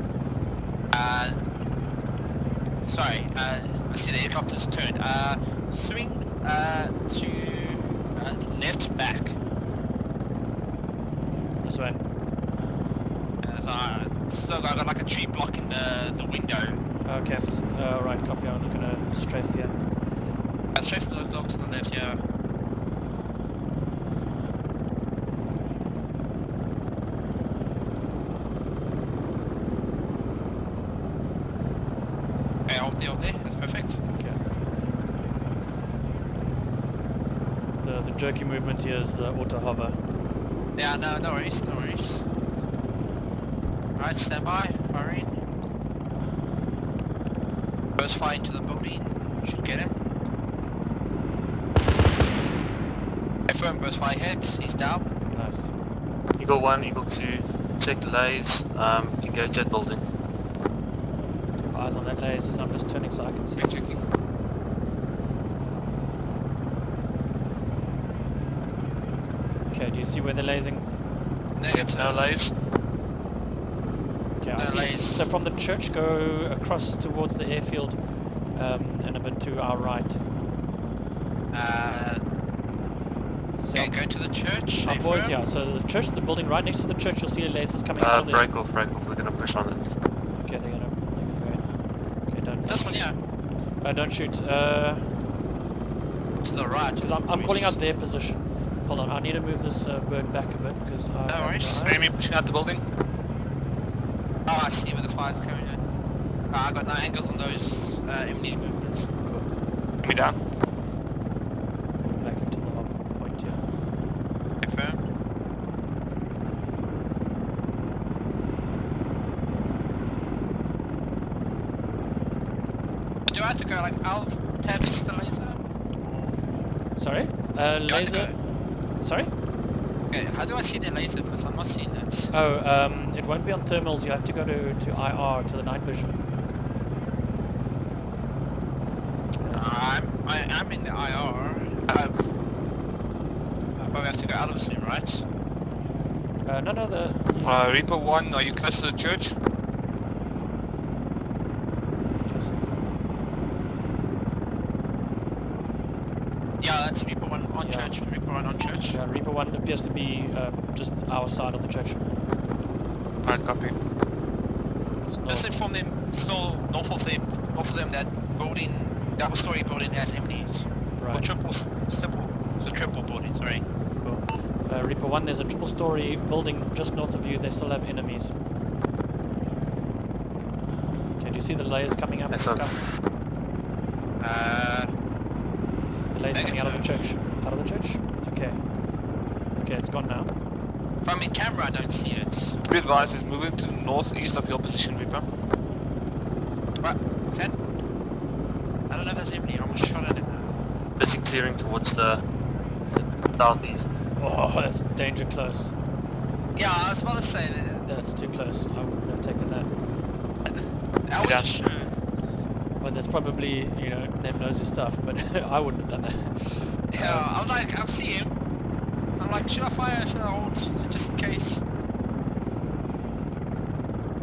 Sorry, I see the helicopter's turned. Swing to left back. This way. So I got like a tree blocking the window. Okay. Right, copy. I'm looking at a strafe here. Straight from the dog to the left, yeah. Okay, hold there, that's perfect. Okay. The jerky movement here is the auto hover. Yeah, no worries, no worries. Alright, stand by, firing. Burst fire into the building, should get him. Confirm burst fire hits, he's down. Nice. Eagle 1, Eagle 2, check the lays, engage that building. Keep eyes on that laser. I'm just turning so I can see. Checking. Okay, do you see where they're lasing? Negative. No lays. Okay, I The see. laser. So from the church, go across towards the airfield, and a bit to our right. So Okay, go to the church. our stay boys, firm. yeah. So the church, the building right next to the church, you'll see lasers coming out of there. Break off, we're gonna push on it. Okay, they're gonna go in. Okay, don't This one, shoot. yeah. Don't shoot. To the right. Because I'm calling out their position. Hold on, I need to move this bird back a bit because I No have worries. my eyes. Enemy pushing out the building. Oh, I see where the fire's coming in. I got no angles on those enemy movements. Enemy down. Back into the hub point here. Confirm. Do I have to go like I'll tab this the laser? Sorry? Do I have to Laser. go- Sorry? Okay, how do I see the laser? Because I'm not seeing it. Oh, it won't be on thermals. You have to go to IR, to the night vision. I'm in the IR. But we have to go out of the scene, right? No, the... Reaper 1, are you close to the church? Just, Yeah, that's Reaper 1 on Yeah. church. Reaper 1 on church. yeah, Reaper 1 appears to be just our side of the church. Alright, copy. Just Just north. inform them, still north of them that building, double story building has enemies. Or Right, triple, it's a triple building, sorry. cool. Reaper 1, there's a triple story building just north of you. They still have enemies. Okay, do you see the layers coming up in the That's sky? The layers coming out of the church. Out of the church? Okay. Okay, it's gone now. From in camera I don't see it. Be advised, is moving to the northeast of your position, Reaper. Right, Ted? I don't know if that's enemy, I almost shot at him. Busy clearing towards the Is it... southeast. Oh, that's danger close. Yeah, I was about to say that. That's too close. I wouldn't have taken that. I wasn't sure. Well, there's probably, name knows his stuff, but I wouldn't have done that. Yeah, I was like, I see him. I'm like, should I fire, should I hold, just in case?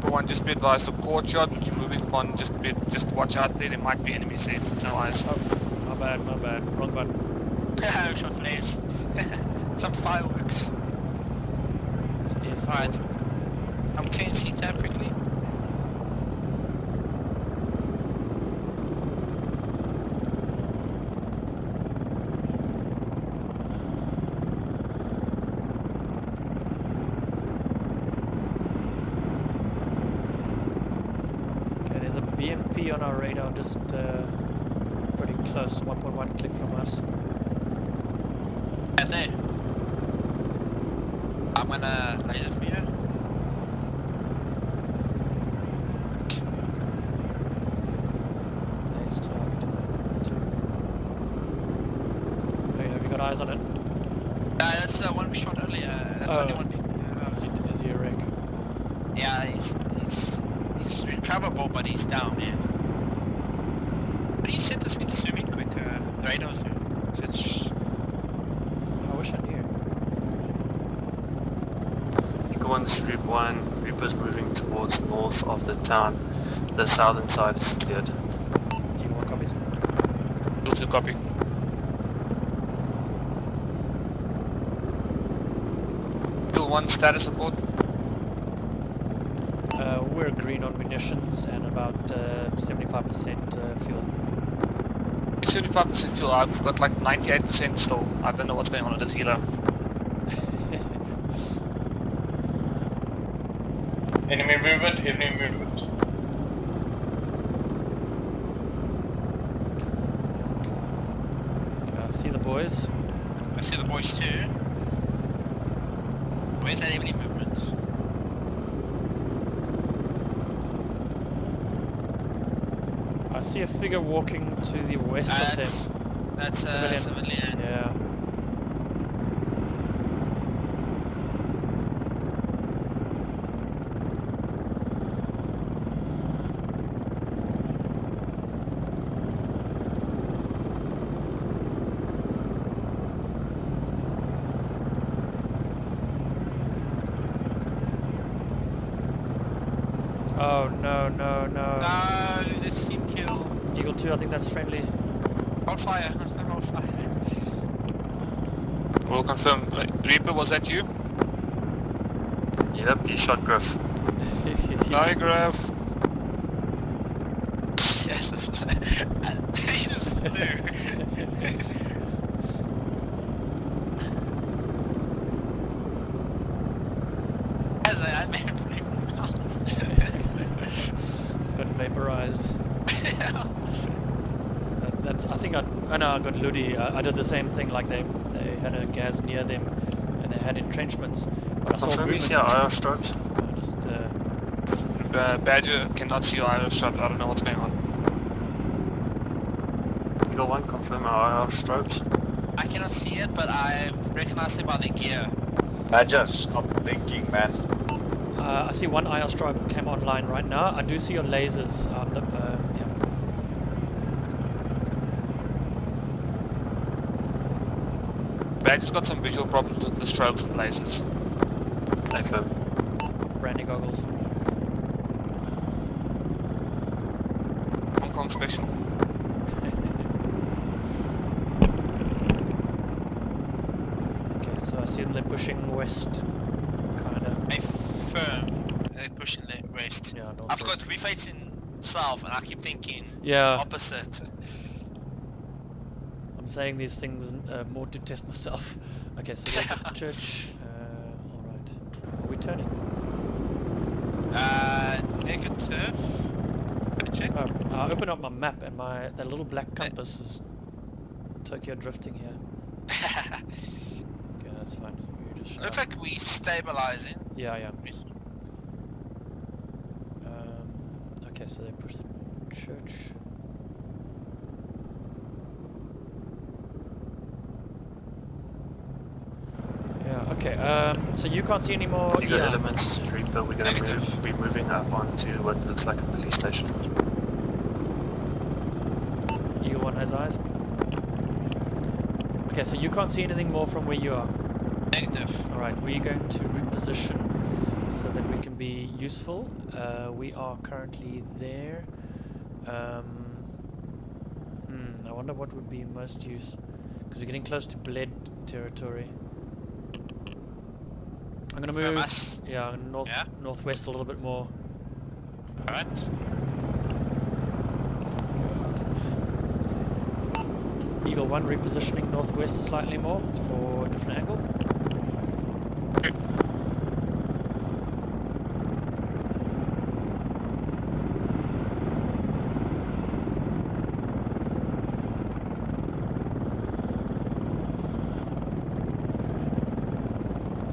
For one, just be advised, the courtyard which you're moving upon, just watch out there might be enemies there. No eyes. Oh, my bad, wrong button. Shot flares. Some fireworks. It's Alright. I'm changing tab quickly. Okay, there's a BMP on our radar, just pretty close, 1.1 click from us. Right there. I'm gonna laser for you. Laser target. Oh, have you got eyes on it? That's the one we shot earlier. That's Oh. only one. Is he a wreck? Yeah, he's recoverable, but he's down, man. What do you set this thing zoom in quick? The radar zoom. I wish I knew. Eagle 1, Street 1, Reaper's moving towards north of the town. The southern side is cleared. You want copies? Eagle 2, copy. Eagle 1, status report. We're green on munitions and about 75% fuel. 75% fuel, I've got like 98% still. I don't know what's going on with this healer. Enemy movement, enemy movement. Okay, I see the boys. I see the boys too. Where's that enemy movement? I see a figure walking to the west of them. That's Civilian. civilian. Yeah. no, no, no. No, it's team kill. Eagle 2, I think that's friendly. Hold fire. Hold fire. We'll confirm. Reaper, was that you? Yep, he shot Griff. Hi, Griff. Yes, he just flew. I made him play Just got vaporized. That's. I think I know. I got Ludi. I did the same thing. Like they had a gas near them, and they had entrenchments. But I saw Confirm you movement. see our IR stripes. I just. Badger cannot see your IR stripes. I don't know what's going on. Eagle 1, confirm our IR stripes. I cannot see it, but I recognize it by the gear. Badger, stop thinking, man. I see one IR stripe came online right now. I do see your lasers. Yeah. Badger's got some visual problems with the strobes and lasers. Confirm. Brandy goggles. Hong Kong special. Okay, so I see them. They're pushing west. Kinda. Firm. They're pushing the west. Yeah, I've got northwest. we facing south, and I keep thinking Yeah. opposite. I'm saying these things more to test myself. Okay, so there's a church. Alright. Are we turning? Negative. Check. Oh, I open up my map and that little black compass is Tokyo drifting here. Okay, that's fine. You just Looks like we stabilizing. Yeah, yeah. Okay, so they push the church. Yeah, okay, so you can't see any more. You got Yeah. elements, Reaper, we're gonna move. We're moving up onto what looks like a police station. Eagle 1 has eyes. Okay, so you can't see anything more from where you are. Negative. Alright, we're going to reposition so that we can be useful. We are currently there. I wonder what would be most use, because we're getting close to bled territory. I'm gonna move, yeah, northwest a little bit more. Alright. Eagle 1 repositioning northwest slightly more for a different angle.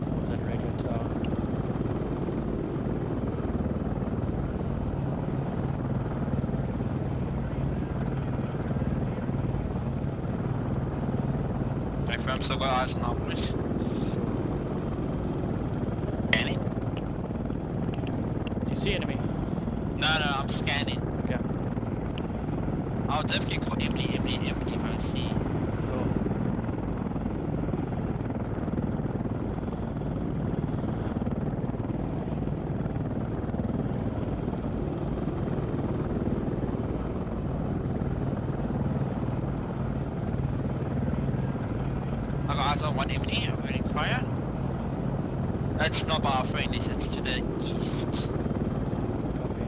Towards that radio tower. I've still got eyes on upwards. Scanning? You see enemy? No, I'm scanning. Okay, I'll definitely go Emily if I see. cool. I got eyes on one Emily, I'm ready fire. That's not by our friend, it's to the east. Copy.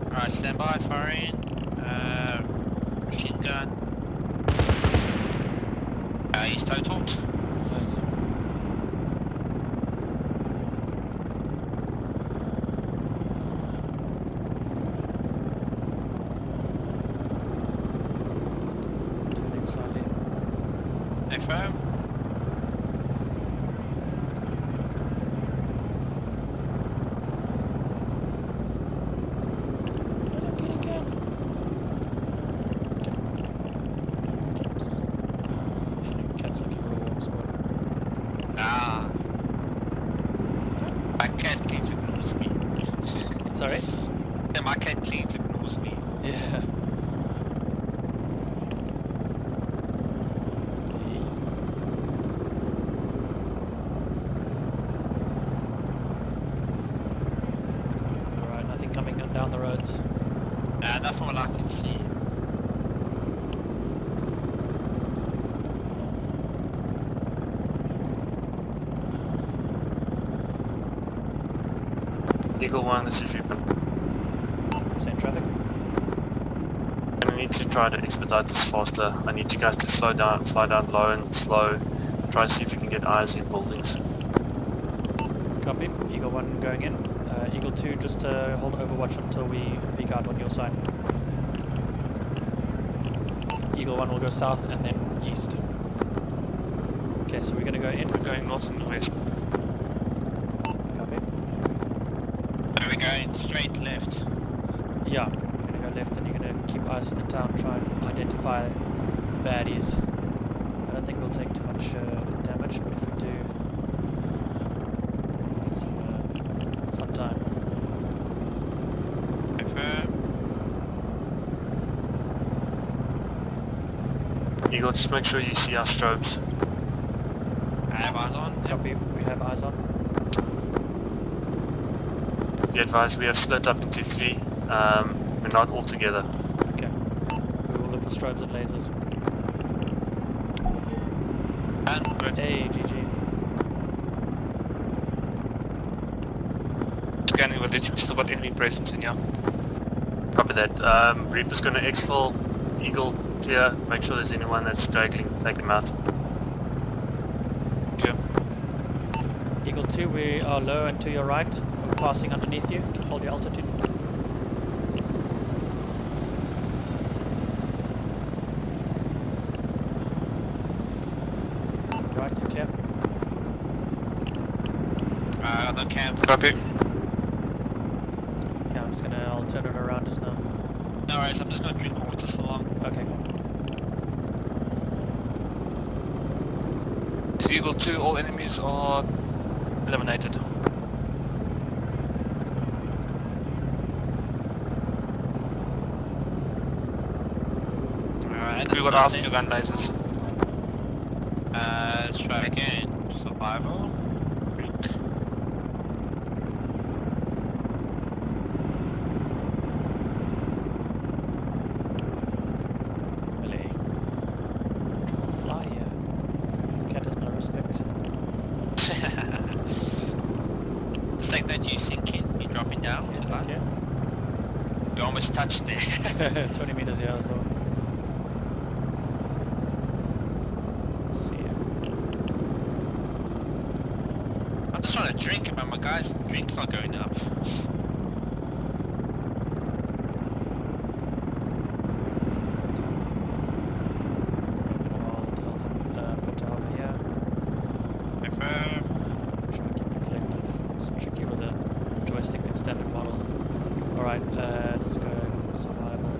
Alright, stand by, firing. Machine gun. He's totaled. Nice. Turning slightly. Affirm. Cat's looking for a warm spot. Ah. My cat cleans ignores me. Sorry? Yeah, my cat cleans ignores me. Yeah. Not from what I can see. Eagle 1, this is Rupert. Same traffic. I need to try to expedite this faster. I need you guys to slow down, fly down low and slow. Try to see if you can get eyes in buildings. Copy. Eagle 1 going in. Eagle 2 just hold overwatch until we peek out on your side. Eagle 1 will go south and then east. Okay, so we're going to go in. We're going north and west. Copy. Are we going straight left? Yeah, you're going to go left and you're going to keep eyes to the town, try and identify the baddies. I don't think we'll take too much damage, but if we do, get some fun time. Eagle, just make sure you see our strobes. I have eyes on. Copy, we have eyes on. Be advised, we have split up into 3. We're not all together. Okay. We will look for strobes and lasers. And we're Hey, GG. Scanning with it, we've still got enemy presence in here. Copy that. Reaper's going to exfil. Eagle, clear. Make sure there's anyone that's straggling. Take them out. Okay. Eagle 2, we are low and to your right. We're passing underneath you. Hold your altitude. Right, you're clear. the camp. Copy. Okay, I'll turn it around just now. No worries, I'm just gonna drink more with this along. Okay. Eagle 2, all enemies are eliminated. Alright, We've got our two gun lasers. Let's try again. Survival. Drink. Melee. Trying to fly here. This cat has no respect. Take that you sinking, you dropping down. Okay, to thank that. you. You almost touched there. 20 meters here as well. Let's see. I'm just trying to drink, but my guy's drink's not going up. That's good. Put over here. Confirm. Try to keep the collective. It's tricky with a joystick and standard model. Alright, let's go survival.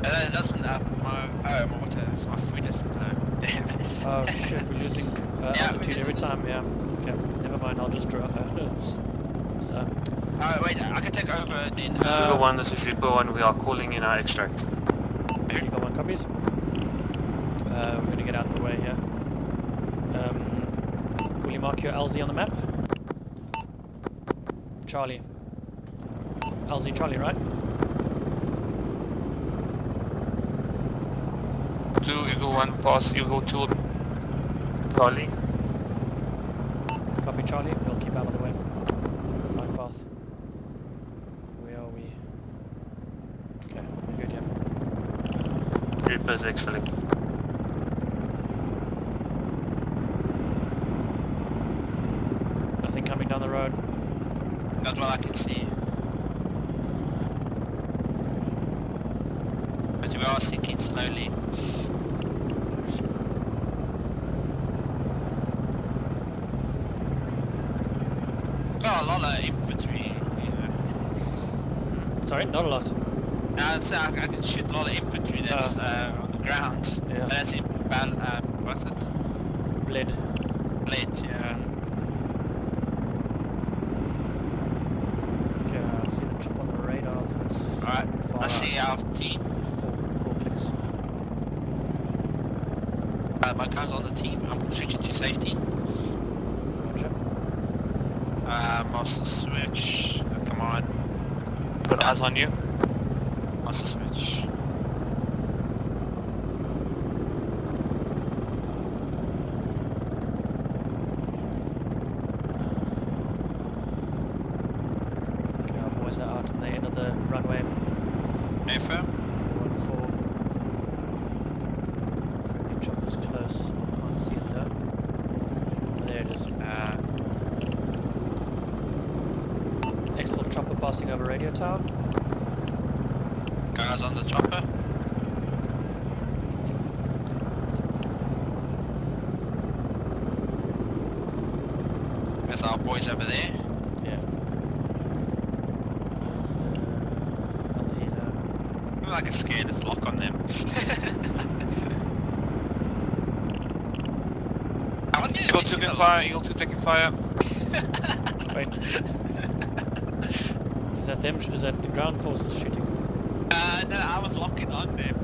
It doesn't up my water, it's my food is damn. Oh shit, we're losing altitude every time, yeah. Okay, never mind, I'll just draw. Oh wait, I can take over then. Eagle 1, this is Reaper 1, we are calling in our extract. Eagle 1 copies. We're going to get out of the way here. Will you mark your LZ on the map? Charlie. LZ Charlie, right? Blue Eagle 1, pass Eagle 2, Charlie. Copy Charlie, we'll keep out of the way. Flight path. Where are we? Okay, we're good, yeah. Reaper's exfilling. Nothing coming down the road. That's what I can see. But we are sinking slowly. Got a lot of infantry, you know. Sorry, not a lot. Now I can shoot a lot of infantry that's on the ground. Yeah. That's in battle, what's it? Bled. Blade, yeah. Okay, I see the chip on the radar. I think it's Alright, far I out. see our team. Four clicks. My guy's on the team. I'm switching to safety. Roger. Master switch. Come on. Got eyes on you. What's the switch? Okay, our boys are out on the end of the runway. Affirm. 1-4. Friendly chopper's close. Can't see it though. There it is. Exfil chopper passing over radio tower. Guys on the chopper. With our boys over there. Yeah. There's the other helo. We're like a scared, let's lock on them. I wonder Eagle 2 taking fire, Eagle 2 taking fire. Wait. Is that them? Is that the ground forces shooting? No, I was locking on them.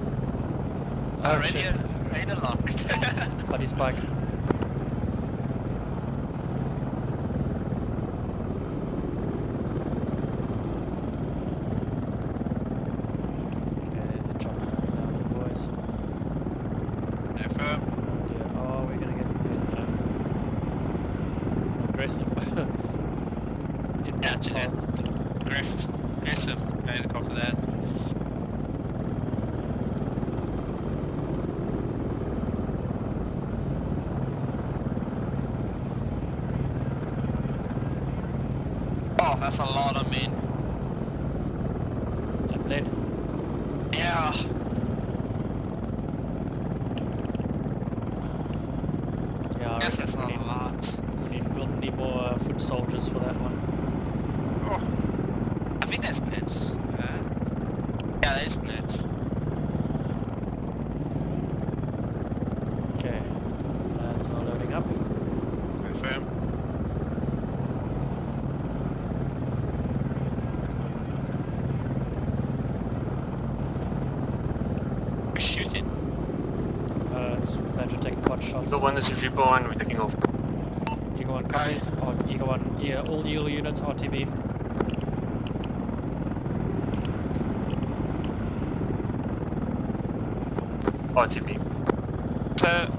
Oh shit. Radio locked. Buddy spike. Okay, there's a chopper coming down, boys. Affirm. Yeah. Oh, we're gonna get aggressive. In Yeah, that path. Aggressive. Helicopter there. Oh, that's a lot of men. I bled. Yeah. Yeah, I Yes, reckon that's a lot. we'll need more foot soldiers for that one. Oh. I think that's blitz. Yeah, that is blitz. Okay, that's not loading up. Confirm. We're shooting. It's Badger taking pot shots. Eagle 1 is in Repo 1, we're taking off. Eagle 1 copies. Eagle 1, yeah, all Eagle units RTB. RTB. So,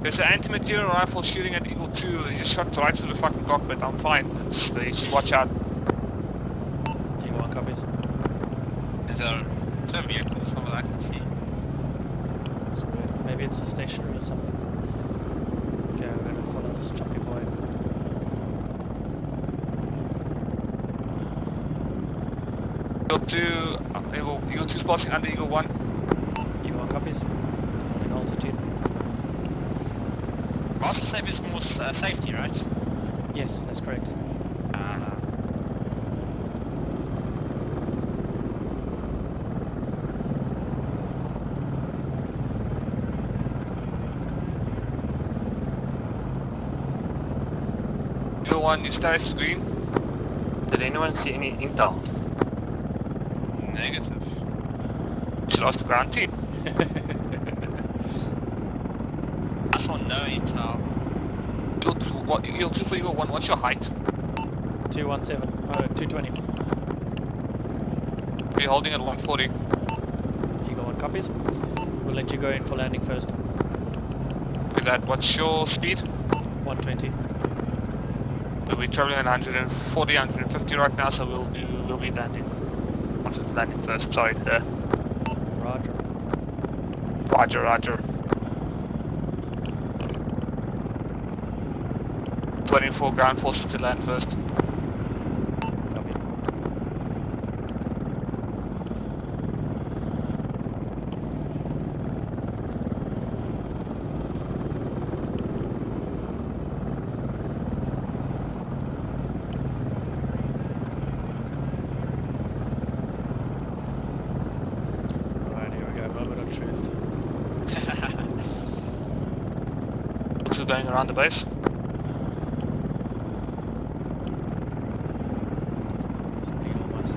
there's an anti-material rifle shooting at Eagle 2, he just shot right through the fucking cockpit, I'm fine. Just watch out. Eagle 1 copies. Is there a vehicle or something I can see? That's weird. Maybe it's a stationary or something. Okay, we're gonna follow this choppy boy. Eagle 2, Eagle 2 spotting under Eagle 1. Eagle 1 copies. Holding altitude. Master safe is more safety, right? Yes, that's correct. Eagle 1, new status screen. Did anyone see any intel? Negative. She lost the ground team. I saw no intel. Eagle 2 for Eagle 1, what's your height? 220. We're holding at 140. Eagle 1 copies. We'll let you go in for landing first. With that, what's your speed? 120. We're traveling at 140, 150 right now, so we'll be landing. Onto the landing first, sorry. Roger. Roger. 24 ground forces to land first. Copy. Alright, here we go. Moment of truth. Two going around the base. Just bleed almost.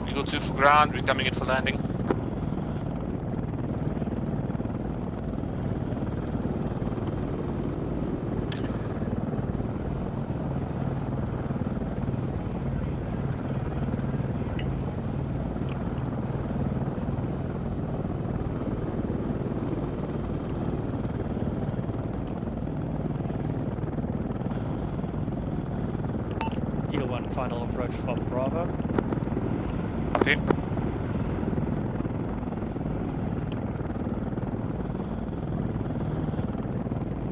Eagle 2 for ground, we're coming in for landing. final approach from Bravo. Okay.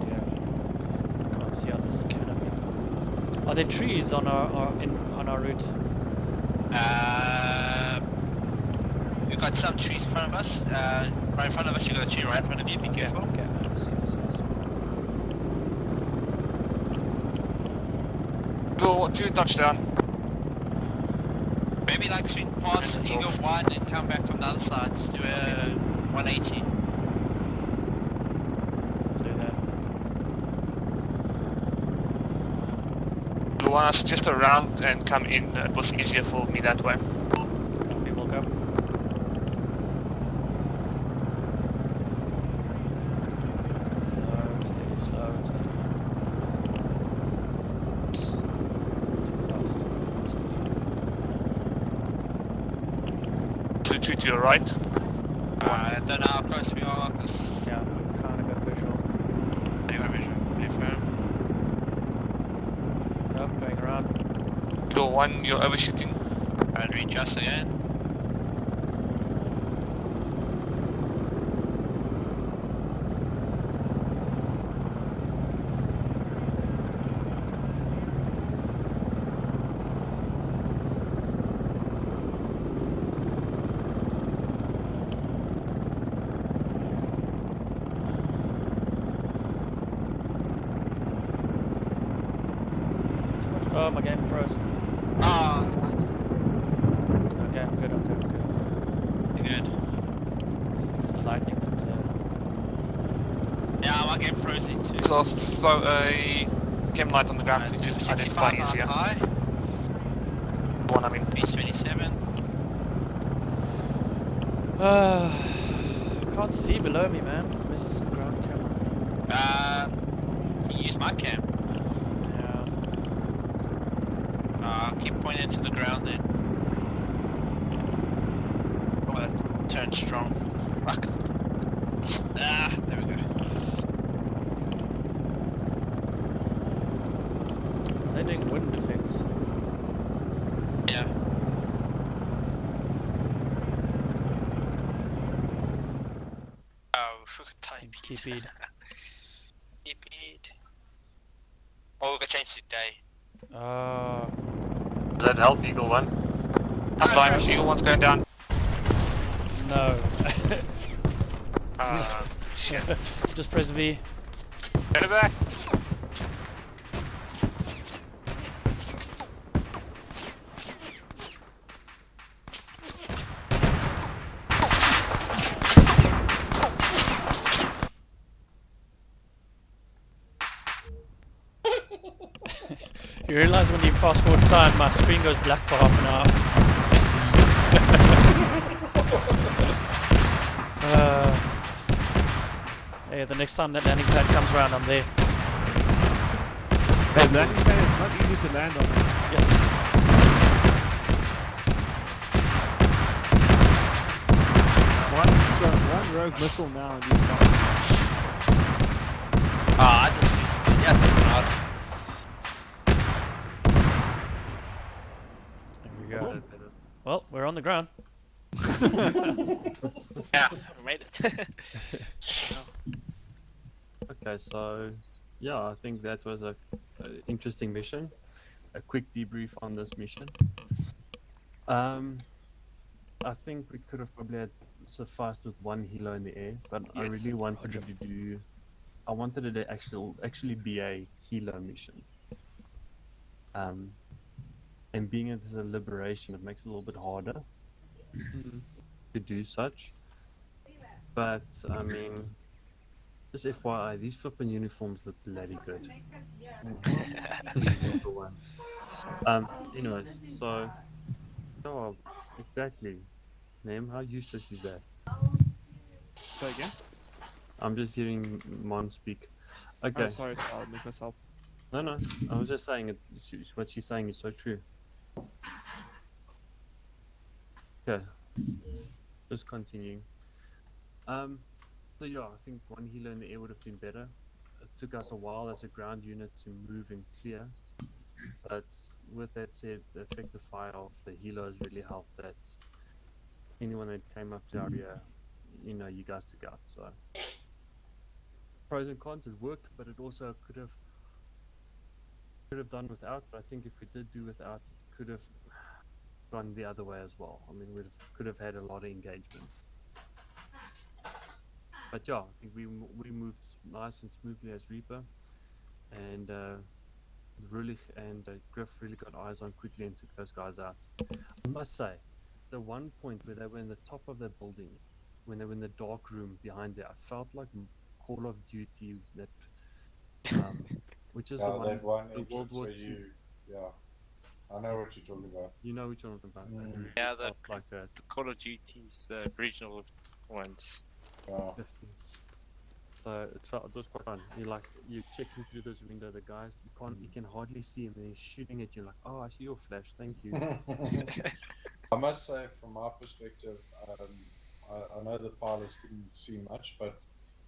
Yeah, I can't see out this academy. Are there trees on our route? We've got some trees in front of us. Right in front of us, you got a tree right in front of you. Be careful. Okay, I see. Eagle 2 touchdown. Maybe like swing past Eagle 1 and come back from the other side to do a 180. Do that. Eagle 1, I suggest a round and come in. It was easier for me that way. Copy, we'll go. Slow and steady. Too fast. Steady. 2-2 to your right. I don't know how close we are. Yeah, kind of got visual. Anyway, visual. Confirm. Nope, going around. Eagle 1, you're overshooting. And readjust again. Oh, my game froze. Oh, Okay, I'm good. good. So it was the lightning that... Yeah, my game frozen too. So throw a chem light on the ground to identify 65 easier. high. One, I mean. B27. Can't see below me, man. Where's this ground camera? Can you use my cam? Yeah. Keep pointing to the ground then. Oh, that turned strong. Fuck. There we go. They're doing wind effects. Yeah. Oh, type. Keep it. Keep it. Oh, we got change to day. Does that help, Eagle 1? Top line, Eagle 1's going down. No. Shit. Just press V. Get it back. You realize when you fast forward time, my screen goes black for half an hour. Hey, the next time that landing pad comes around, I'm there. That landing pad is not easy to land on. Yes. One rogue missile now and you're fine. I just used to. Yes, that's an There we go. Well, we're on the ground. Yeah, we made it. Okay, so yeah, I think that was a interesting mission. A quick debrief on this mission. I think we could have probably had sufficed with one helo in the air, but I really wanted to do. I wanted it to actually be a helo mission. And being it as a liberation, it makes it a little bit harder to do such. But I mean, just FYI, these flipping uniforms look bloody good. Anyways, so oh, exactly. Name, how useless is that? Say again? I'm just hearing Mon speak. Okay. Oh, sorry, I'll make myself. No, I was just saying it. What she's saying is so true. Okay, just continuing. So yeah, I think one helo in the air would have been better. It took us a while as a ground unit to move and clear But with that said, the effective fire of the healers really helped. That anyone that came up to our area, you know, you guys took out. So pros and cons, it worked, but it also could have done without. But I think if we did do without, it could have gone the other way as well. I mean, could have had a lot of engagement. But yeah, I think we moved nice and smoothly as Reaper, and Rulich and Griff really got eyes on quickly and took those guys out. I must say, the one point where they were in the top of the building, when they were in the dark room behind there, I felt like Call of Duty, that which is Yeah, the one, that one the World entrance War where II. you, yeah, I know what you're talking about. You know which one I'm talking about. It really Yeah, felt like that. the Call of Duty's the original ones. Yeah. Yes. So it was quite fun. You're checking through this window, the guys, you can hardly see him, and he's shooting at you like, oh, I see your flash, thank you. I must say, from my perspective, I know the pilots couldn't see much, but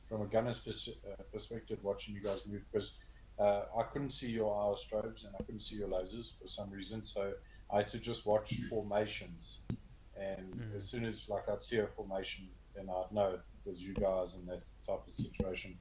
from a gunner's perspective, watching you guys move, because I couldn't see your hour strobes and I couldn't see your lasers for some reason, so I had to just watch formations. And as soon as I'd see a formation, then I'd know it was you guys in that type of situation.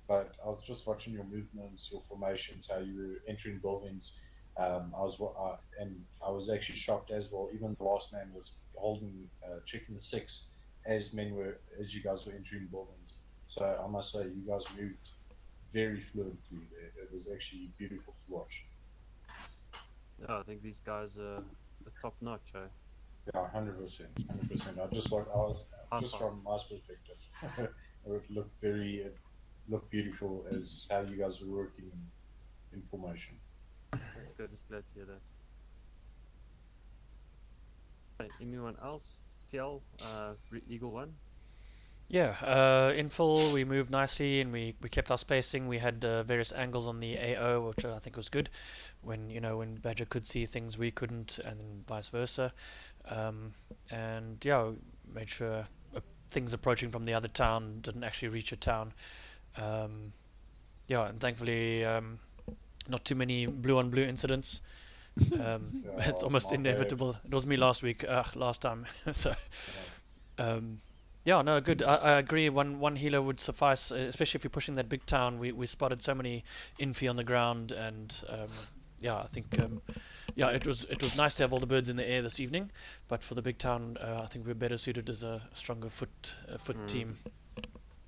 But I was just watching your movements, your formations, how you were entering buildings. I was actually shocked as well. Even the last man was holding, checking the 6 as you guys were entering buildings. So I must say, you guys moved very fluently there. It was actually beautiful to watch. Yeah, I think these guys are top notch, eh? Yeah, 100%. I just from my perspective, it looked beautiful as how you guys were working in formation. That's good. It's glad to hear that. Okay, anyone else? TL, Eagle 1? Yeah, infill, we moved nicely and we kept our spacing. We had various angles on the AO, which I think was good. When Badger could see things we couldn't, and vice versa. And yeah, made sure things approaching from the other town didn't actually reach a town. Yeah, and thankfully, not too many blue-on-blue incidents. It's almost inevitable. It was me last time. So. Yeah, no, good. I agree. One healer would suffice, especially if you're pushing that big town. We spotted so many infi on the ground, and yeah, I think yeah, it was nice to have all the birds in the air this evening. But for the big town, I think we're better suited as a stronger foot team.